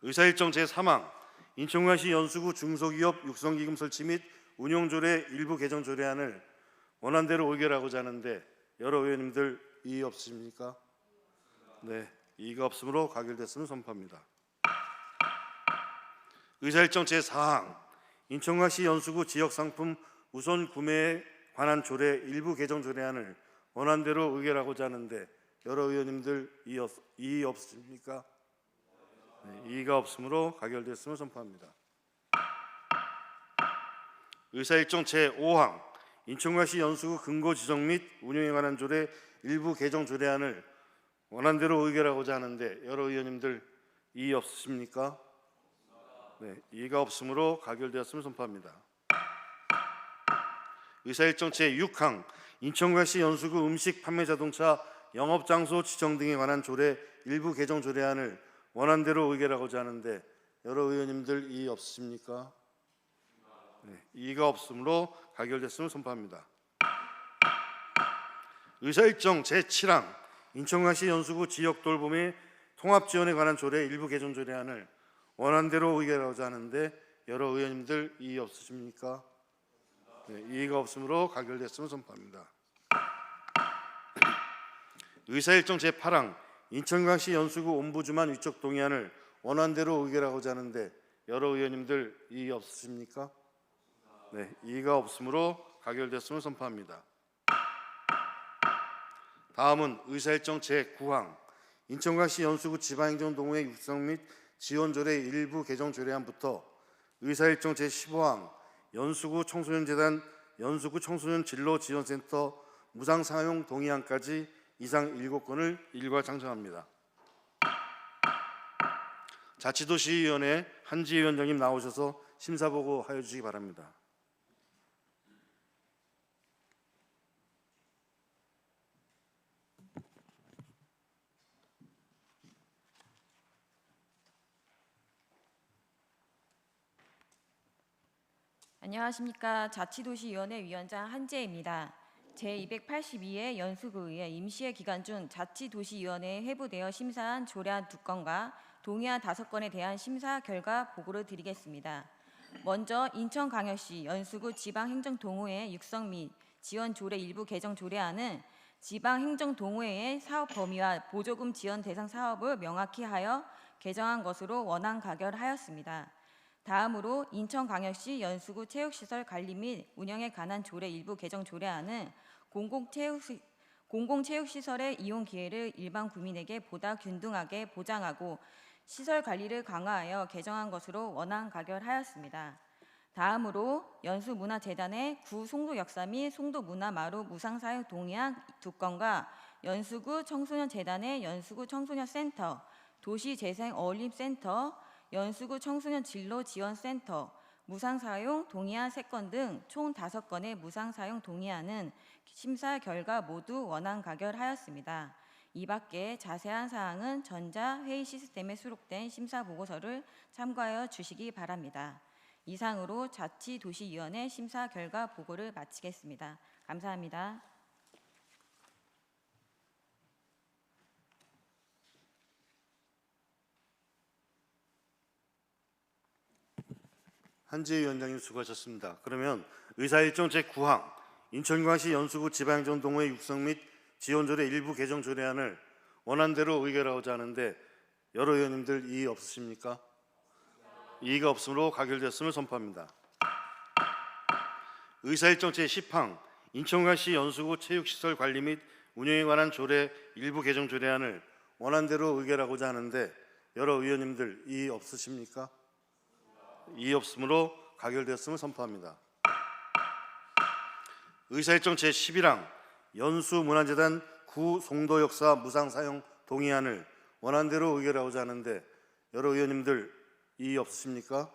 Speaker 1: 의사일정 제3항 인천광역시 연수구 중소기업 육성기금 설치 및 운용조례 일부 개정 조례안을 원안대로 의결하고자 하는데 여러 의원님들 이의 없으십니까? 네, 이의가 없으므로 가결됐음을 선포합니다. 의사일정 제4항 인천광역시 연수구 지역상품 우선 구매에 관한 조례 일부 개정 조례안을 원안대로 의결하고자 하는데 여러 의원님들 이의 없으십니까? 네, 이의가 없으므로 가결됐음을 선포합니다. 의사일정 제5항 인천광역시 연수구 근거 지정 및 운영에 관한 조례 일부 개정 조례안을 원안대로 의결하고자 하는데 여러 의원님들 이의 없으십니까? 네, 이의가 없으므로 가결되었음을 선포합니다. 의사일정 제6항 인천광역시 연수구 음식 판매 자동차 영업장소 지정 등에 관한 조례 일부 개정 조례안을 원안대로 의결하고자 하는데 여러 의원님들 이의 없으십니까? 네, 이의가 없으므로 가결됐음을 선포합니다. 의사일정 제7항 인천광역시 연수구 지역 돌봄의 통합 지원에 관한 조례 일부 개정 조례안을 원안대로 의결하고자 하는데 여러 의원님들 이의 없으십니까? 네, 이의가 없으므로 가결됐음을 선포합니다. 의사일정 제8항 인천광역시 연수구 옴부즈만 위촉 동의안을 원안대로 의결하고자 하는데 여러 의원님들 이의 없으십니까? 네, 이의가 없으므로 가결됐음을 선포합니다. 다음은 의사일정 제9항 인천광역시 연수구 지방행정동호회 육성 및 지원조례 일부 개정 조례안부터 의사일정 제15항 연수구 청소년재단 연수구 청소년 진로지원센터 무상사용 동의안까지 이상 7건을 일괄 상정합니다. 자치도시위원회 한지혜 위원장님 나오셔서 심사보고 하여 주시기 바랍니다.
Speaker 6: 안녕하십니까. 자치도시위원회 위원장 한지혜입니다. 제282회 연수구의회 임시회 기간 중 자치도시위원회에 회부되어 심사한 조례안 2건과 동의안 5건에 대한 심사 결과 보고를 드리겠습니다. 먼저 인천광역시 연수구 지방행정동호회 육성 및 지원 조례 일부 개정 조례안은 지방행정동호회의 사업 범위와 보조금 지원 대상 사업을 명확히 하여 개정한 것으로 원안 가결하였습니다. 다음으로 인천광역시 연수구 체육시설 관리 및 운영에 관한 조례 일부 개정 조례안은 공공체육시설의 이용 기회를 일반 국민에게 보다 균등하게 보장하고 시설 관리를 강화하여 개정한 것으로 원안 가결하였습니다. 다음으로 연수문화재단의 구 송도역사 및 송도문화마루 무상사용 동의안 2건과 연수구 청소년재단의 연수구 청소년센터, 도시재생어울림센터, 연수구 청소년 진로지원센터 무상사용 동의안 3건 등 총 5건의 무상사용 동의안은 심사 결과 모두 원안 가결하였습니다. 이 밖에 자세한 사항은 전자회의 시스템에 수록된 심사보고서를 참고하여 주시기 바랍니다. 이상으로 자치도시위원회 심사 결과 보고를 마치겠습니다. 감사합니다.
Speaker 1: 한지혜 위원장님 수고하셨습니다. 그러면 의사일정 제9항 인천광역시 연수구 지방행정동호회 육성 및 지원조례 일부 개정 조례안을 원안대로 의결하고자 하는데 여러 의원님들 이의 없으십니까? 이의가 없으므로 가결되었음을 선포합니다. 의사일정 제10항 인천광역시 연수구 체육시설 관리 및 운영에 관한 조례 일부 개정 조례안을 원안대로 의결하고자 하는데 여러 의원님들 이의 없으십니까? 이의 없으므로 가결되었음을 선포합니다. 의사일정 제11항 연수문화재단 구 송도역사 무상사용 동의안을 원안대로 의결하고자 하는데 여러 의원님들 이의 없으십니까?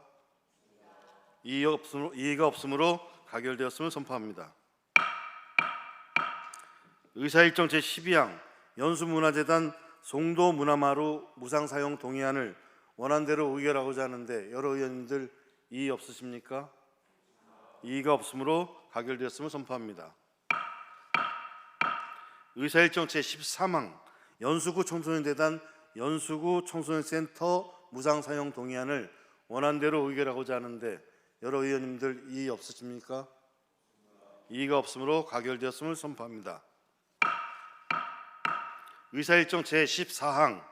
Speaker 1: 이의가 없으므로 가결되었음을 선포합니다. 의사일정 제12항 연수문화재단 송도문화마루 무상사용 동의안을 원안대로 의결하고자 하는데 여러 의원님들 이의 없으십니까? 이의가 없으므로 가결되었음을 선포합니다. 의사일정 제13항 연수구 청소년재단 연수구 청소년센터 무상사용 동의안을 원안대로 의결하고자 하는데 여러 의원님들 이의 없으십니까? 이의가 없으므로 가결되었음을 선포합니다. 의사일정 제14항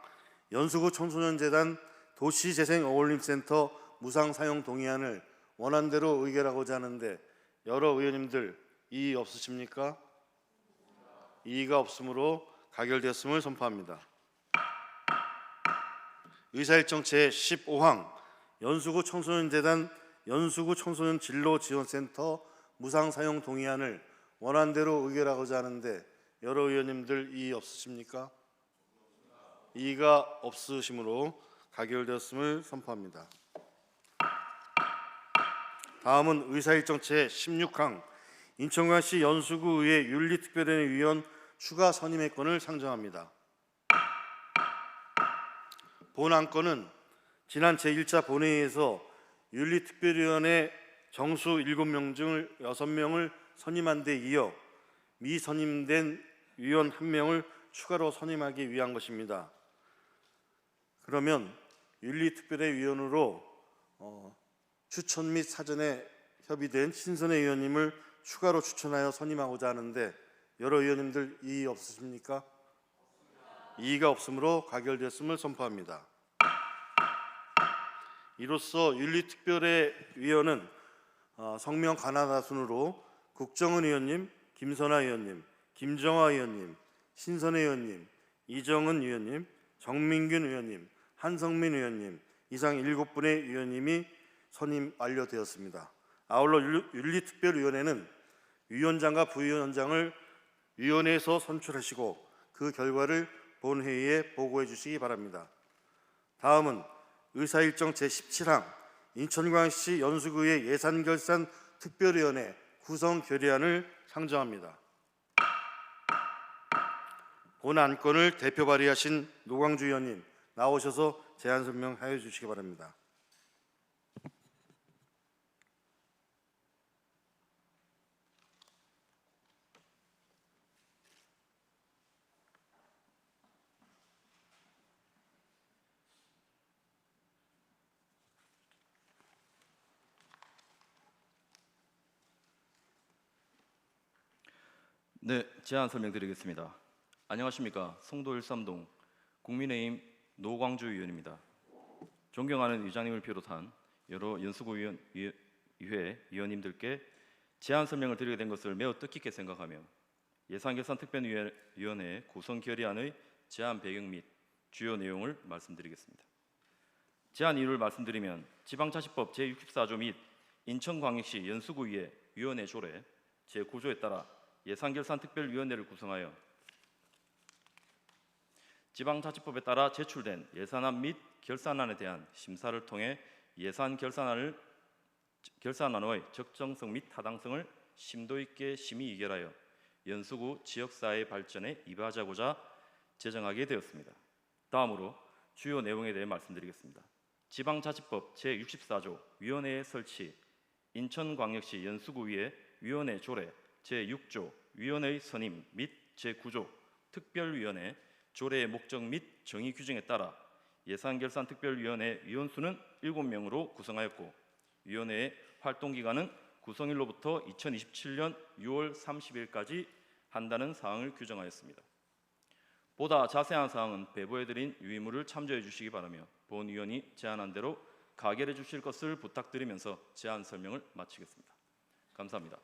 Speaker 1: 연수구 청소년재단 도시재생어울림센터 무상사용 동의안을 원안대로 의결하고자 하는데 여러 의원님들 이의 없으십니까? 이의가 없으므로 가결되었음을 선포합니다. 의사일정 제15항 연수구 청소년재단 연수구 청소년 진로지원센터 무상사용 동의안을 원안대로 의결하고자 하는데 여러 의원님들 이의 없으십니까? 이의가 없으시므로 가결되었음을 선포합니다. 다음은 의사일정 제16항 인천광역시 연수구의회 윤리특별위원회 위원 추가 선임의 건을 상정합니다. 본 안건은 지난 제1차 본회의에서 윤리특별위원회 정수 7명 중 6명을 선임한 데 이어 미선임된 위원 1명을 추가로 선임하기 위한 것입니다. 그러면 윤리특별회 위원으로 추천 및 사전에 협의된 신선혜 의원님을 추가로 추천하여 선임하고자 하는데 여러 의원님들 이의 없으십니까? 이의가 없으므로 가결되었음을 선포합니다. 이로써 윤리특별회 위원은 성명 가나다 순으로 국정은 의원님, 김선아 의원님, 김정화 의원님, 신선혜 의원님, 이정은 의원님, 정민균 의원님, 한성민 의원님 이상 7분의 의원님이 선임 완료되었습니다. 아울러 윤리특별위원회는 위원장과 부위원장을 위원회에서 선출하시고 그 결과를 본회의에 보고해 주시기 바랍니다. 다음은 의사일정 제17항 인천광역시 연수구의 예산결산 특별위원회 구성 결의안을 상정합니다. 본 안건을 대표 발의하신 노광주 의원님 나오셔서 제안 설명하여 주시기 바랍니다.
Speaker 11: 네, 제안 설명드리겠습니다. 안녕하십니까. 송도 13동 국민의힘 노광주 의원입니다. 존경하는 의장님을 비롯한 여러 연수구의회 위원님들께 제안 설명을 드리게 된 것을 매우 뜻깊게 생각하며 예산결산특별위원회 구성 결의안의 제안 배경 및 주요 내용을 말씀드리겠습니다. 제안 이유를 말씀드리면 지방자치법 제64조 및 인천광역시 연수구의회 위원회 조례 제9조에 따라 예산결산특별위원회를 구성하여 지방자치법에 따라 제출된 예산안 및 결산안에 대한 심사를 통해 예산결산안의 적정성 및 타당성을 심도 있게 심의 의결하여 연수구 지역사회 발전에 이바지하고자 제정하게 되었습니다. 다음으로 주요 내용에 대해 말씀드리겠습니다. 지방자치법 제64조 위원회의 설치, 인천광역시 연수구의회 위원회 조례 제6조 위원회의 선임 및 제9조 특별위원회 조례의 목적 및 정의 규정에 따라 예산결산특별위원회 위원수는 7명으로 구성하였고 위원회의 활동기간은 구성일로부터 2027년 6월 30일까지 한다는 사항을 규정하였습니다. 보다 자세한 사항은 배부해드린 유의물을 참조해 주시기 바라며 본 위원이 제안한 대로 가결해 주실 것을 부탁드리면서 제안 설명을 마치겠습니다. 감사합니다.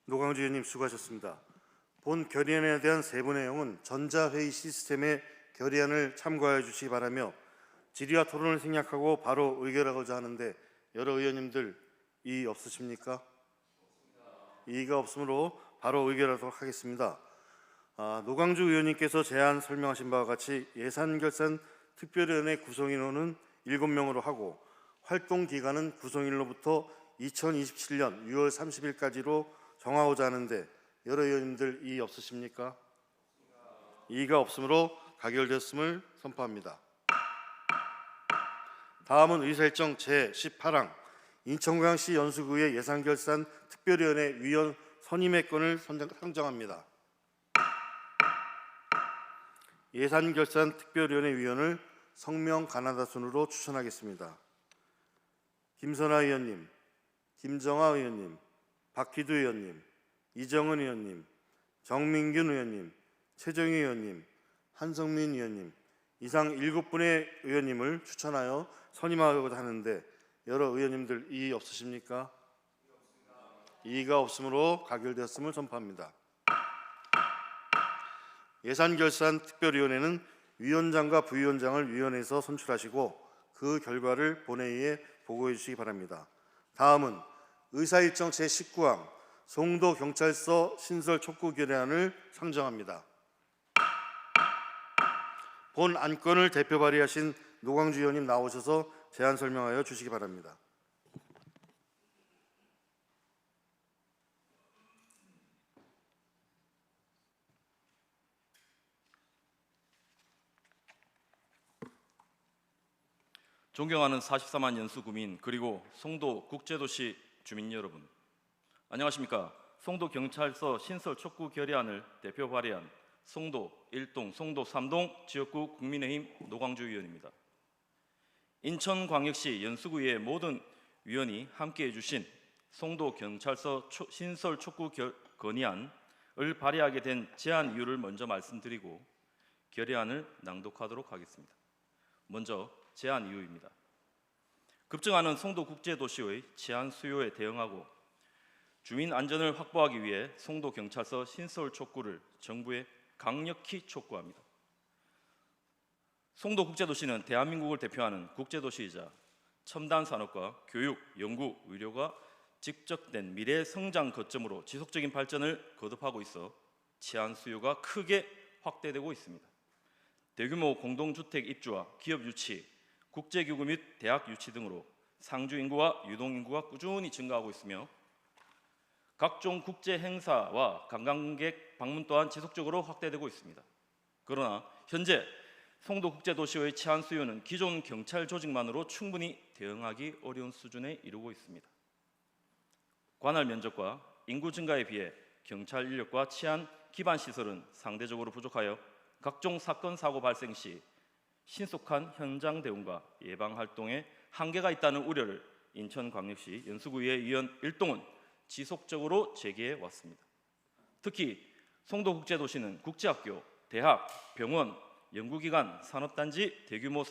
Speaker 1: 노광주 의원님 수고하셨습니다. 본 결의안에 대한 세부 내용은 전자회의 시스템의 결의안을 참고하여 주시기 바라며 질의와 토론을 생략하고 바로 의결하고자 하는데 여러 의원님들 이의 없으십니까? 이의가 없으므로 바로 의결하도록 하겠습니다. 노광주 의원님께서 제안 설명하신 바와 같이 예산결산 특별위원회 구성인원은 7명으로 하고 활동 기간은 구성일로부터 2027년 6월 30일까지로 정하고자 하는데 여러 의원님들 이의 없으십니까? 이의가 없으므로 가결되었음을 선포합니다. 다음은 의사일정 제18항 인천광역시 연수구의 예산결산 특별위원회 위원 선임의 건을 상정합니다. 예산결산 특별위원회 위원을 성명 가나다 순으로 추천하겠습니다. 김선아 의원님, 김정아 의원님, 박희두 의원님, 이정은 의원님, 정민균 의원님, 최정희 의원님, 한성민 의원님 이상 7분의 의원님을 추천하여 선임하고자 하는데 여러 의원님들 이의 없으십니까? 이의가 없으므로 가결되었음을 선포합니다. 예산결산 특별위원회는 위원장과 부위원장을 위원회에서 선출하시고 그 결과를 본회의에 보고해 주시기 바랍니다. 다음은 의사일정 제19항 송도경찰서 신설 촉구 결의안을 상정합니다. 본 안건을 대표 발의하신 노광주 의원님 나오셔서 제안 설명하여 주시기 바랍니다.
Speaker 11: 존경하는 44만 연수구민 그리고 송도 국제도시 주민 여러분, 안녕하십니까? 송도경찰서 신설 촉구 결의안을 대표 발의한 송도 1동, 송도 3동 지역구 국민의힘 노광주 의원입니다. 인천광역시 연수구의 모든 위원이 함께해 주신 송도경찰서 신설 촉구 건의안을 발의하게 된 제안 이유를 먼저 말씀드리고 결의안을 낭독하도록 하겠습니다. 먼저 제안 이유입니다. 급증하는 송도국제도시의 치안 수요에 대응하고 주민 안전을 확보하기 위해 송도경찰서 신설 촉구를 정부에 강력히 촉구합니다. 송도국제도시는 대한민국을 대표하는 국제도시이자 첨단 산업과 교육, 연구, 의료가 직접된 미래 성장 거점으로 지속적인 발전을 거듭하고 있어 치안 수요가 크게 확대되고 있습니다. 대규모 공동주택 입주와 기업 유치, 국제교구 및 대학 유치 등으로 상주 인구와 유동 인구가 꾸준히 증가하고 있으며 각종 국제 행사와 관광객 방문 또한 지속적으로 확대되고 있습니다. 그러나 현재 송도국제도시의 치안 수요는 기존 경찰 조직만으로 충분히 대응하기 어려운 수준에 이르고 있습니다. 관할 면적과 인구 증가에 비해 경찰 인력과 치안 기반 시설은 상대적으로 부족하여 각종 사건 사고 발생 시 신속한 현장 대응과 예방 활동에 한계가 있다는 우려를 인천광역시 연수구의 위원 1동은 지속적으로 제기해 왔습니다. 특히 송도국제도시는 국제학교, 대학, 병원, 연구기관, 산업단지, 대규모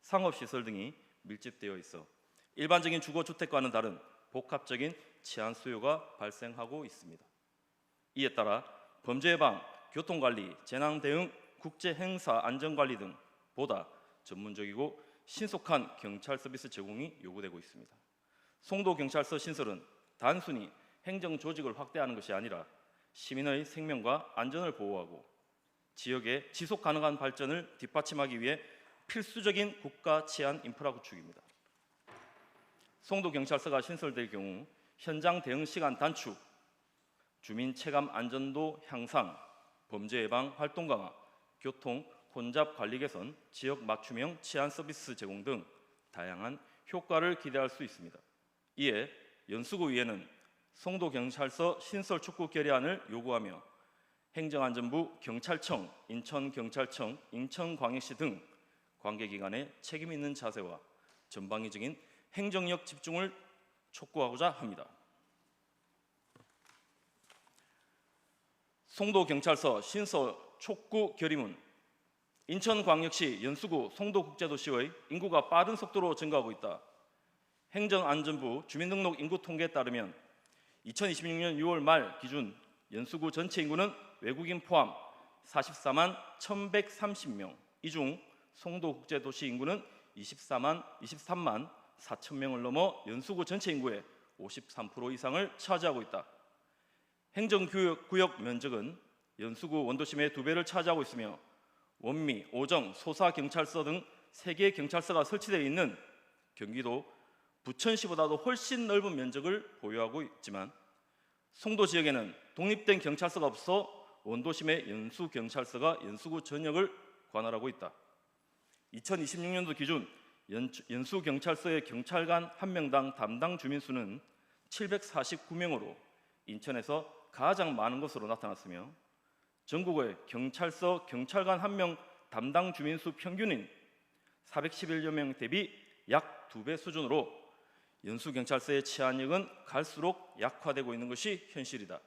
Speaker 11: 상업시설 등이 밀집되어 있어 일반적인 주거주택과는 다른 복합적인 치안 수요가 발생하고 있습니다. 이에 따라 범죄 예방, 교통관리, 재난 대응, 국제행사 안전관리 등 보다 전문적이고 신속한 경찰 서비스 제공이 요구되고 있습니다. 송도경찰서 신설은 단순히 행정 조직을 확대하는 것이 아니라 시민의 생명과 안전을 보호하고 지역의 지속 가능한 발전을 뒷받침하기 위해 필수적인 국가 치안 인프라 구축입니다. 송도경찰서가 신설될 경우 현장 대응 시간 단축, 주민 체감 안전도 향상, 범죄 예방 활동 강화, 교통 혼잡 관리 개선, 지역 맞춤형 치안 서비스 제공 등 다양한 효과를 기대할 수 있습니다. 이에 연수구의회는 송도경찰서 신설 촉구 결의안을 요구하며 행정안전부, 경찰청, 인천경찰청, 인천광역시 등 관계기관의 책임 있는 자세와 전방위적인 행정력 집중을 촉구하고자 합니다. 송도경찰서 신설 촉구 결의문. 인천광역시 연수구 송도국제도시의 인구가 빠른 속도로 증가하고 있다. 행정안전부 주민등록 인구 통계에 따르면 2026년 6월 말 기준 연수구 전체 인구는 외국인 포함 44만 1,130명. 이 중 송도국제도시 인구는 23만 4천 명을 넘어 연수구 전체 인구의 53% 이상을 차지하고 있다. 행정구역 면적은 연수구 원도심의 2배를 차지하고 있으며 원미, 오정, 소사경찰서 등 3개의 경찰서가 설치되어 있는 경기도 부천시보다도 훨씬 넓은 면적을 보유하고 있지만 송도 지역에는 독립된 경찰서가 없어 원도심의 연수경찰서가 연수구 전역을 관할하고 있다. 2026년도 기준 연수경찰서의 경찰관 1명당 담당 주민수는 749명으로 인천에서 가장 많은 것으로 나타났으며 전국의 경찰서 경찰관 1명 담당 주민수 평균인 411여 명 대비 약 2배 수준으로 연수경찰서의 치안력은 갈수록 약화되고 있는 것이 현실이다.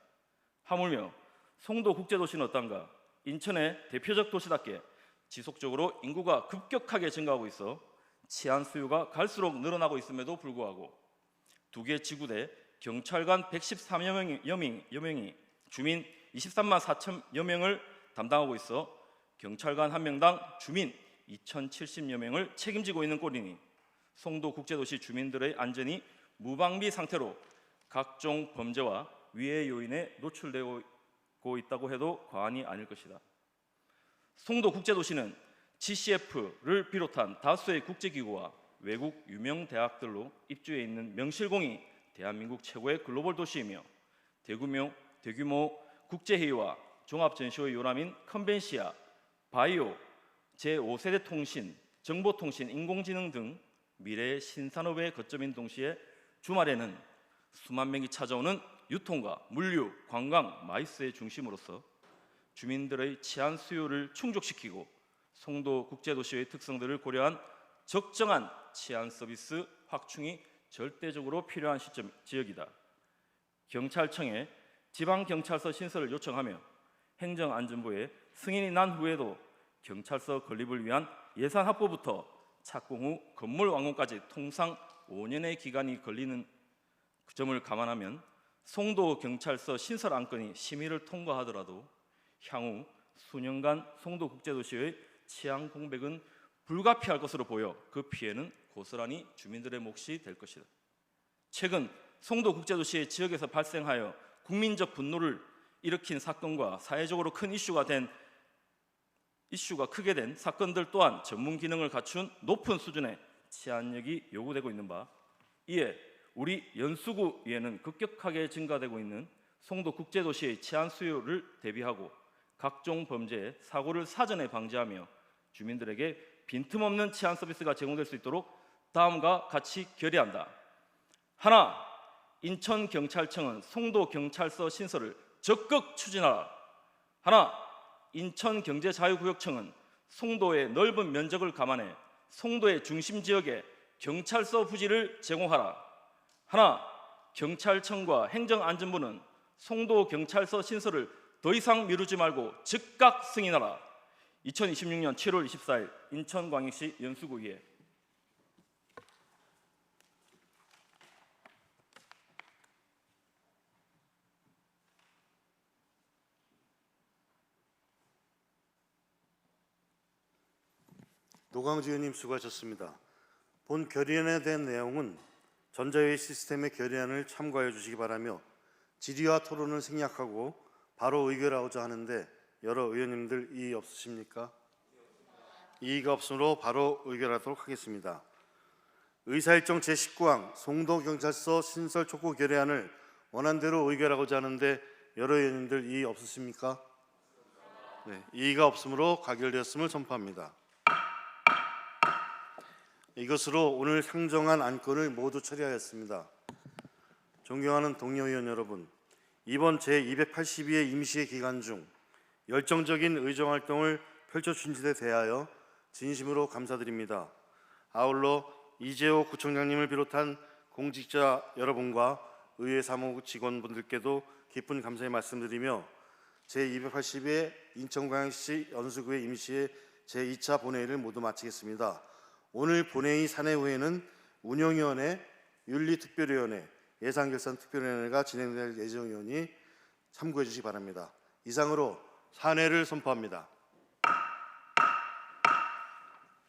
Speaker 11: 하물며 송도국제도시는 어떤가? 인천의 대표적 도시답게 지속적으로 인구가 급격하게 증가하고 있어 치안 수요가 갈수록 늘어나고 있음에도 불구하고 2개 지구대 경찰관 113여 명이 주민 23만 4천여 명을 담당하고 있어 경찰관 1명당 주민 2,070여 명을 책임지고 있는 꼴이니 송도국제도시 주민들의 안전이 무방비 상태로 각종 범죄와 위해 요인에 노출되고 있다고 해도 과언이 아닐 것이다. 송도국제도시는 GCF를 비롯한 다수의 국제기구와 외국 유명 대학들로 입주해 있는 명실공히 대한민국 최고의 글로벌 도시이며 대규모 국제회의와 종합전시회 요람인 컨벤시아, 바이오, 제5세대 통신, 정보통신, 인공지능 등 미래의 신산업의 거점인 동시에 주말에는 수만 명이 찾아오는 유통과 물류, 관광, 마이스의 중심으로서 주민들의 치안 수요를 충족시키고 송도국제도시의 특성들을 고려한 적정한 치안 서비스 확충이 절대적으로 필요한 지역이다. 경찰청에 지방경찰서 신설을 요청하며 행정안전부에 승인이 난 후에도 경찰서 건립을 위한 예산 확보부터 착공 후 건물 완공까지 통상 5년의 기간이 걸리는 그 점을 감안하면 송도경찰서 신설 안건이 심의를 통과하더라도 향후 수년간 송도국제도시의 치안 공백은 불가피할 것으로 보여 그 피해는 고스란히 주민들의 몫이 될 것이다. 최근 송도국제도시의 지역에서 발생하여 국민적 분노를 일으킨 사건과 사회적으로 큰 이슈가 크게 된 사건들 또한 전문 기능을 갖춘 높은 수준의 치안력이 요구되고 있는 바, 이에 우리 연수구에는 급격하게 증가되고 있는 송도국제도시의 치안 수요를 대비하고 각종 범죄, 사고를 사전에 방지하며 주민들에게 빈틈없는 치안 서비스가 제공될 수 있도록 다음과 같이 결의한다. 하나, 인천경찰청은 송도경찰서 신설을 적극 추진하라. 하나, 인천경제자유구역청은 송도의 넓은 면적을 감안해 송도의 중심 지역에 경찰서 부지를 제공하라. 하나, 경찰청과 행정안전부는 송도경찰서 신설을 더 이상 미루지 말고 즉각 승인하라. 2026년 7월 24일 인천광역시 연수구의회.
Speaker 1: 노광주 의원님 수고하셨습니다. 본 결의안에 대한 내용은 전자회의 시스템의 결의안을 참고해 주시기 바라며 질의와 토론을 생략하고 바로 의결하고자 하는데 여러 의원님들 이의 없으십니까? 이의가 없으므로 바로 의결하도록 하겠습니다. 의사일정 제19항 송도경찰서 신설 촉구 결의안을 원안대로 의결하고자 하는데 여러 의원님들 이의 없으십니까? 네, 이의가 없으므로 가결되었음을 선포합니다. 이것으로 오늘 상정한 안건을 모두 처리하였습니다. 존경하는 동료 의원 여러분, 이번 제282회 임시회 기간 중 열정적인 의정활동을 펼쳐주신 데 대하여 진심으로 감사드립니다. 아울러 이재호 구청장님을 비롯한 공직자 여러분과 의회 사무국 직원분들께도 깊은 감사의 말씀드리며 제282회 인천광역시 연수구의 임시회 제2차 본회의를 모두 마치겠습니다. 오늘 본회의 사내 후에는 운영위원회, 윤리특별위원회, 예산결산특별위원회가 진행될 예정이오니 참고해 주시기 바랍니다. 이상으로 사내를 선포합니다.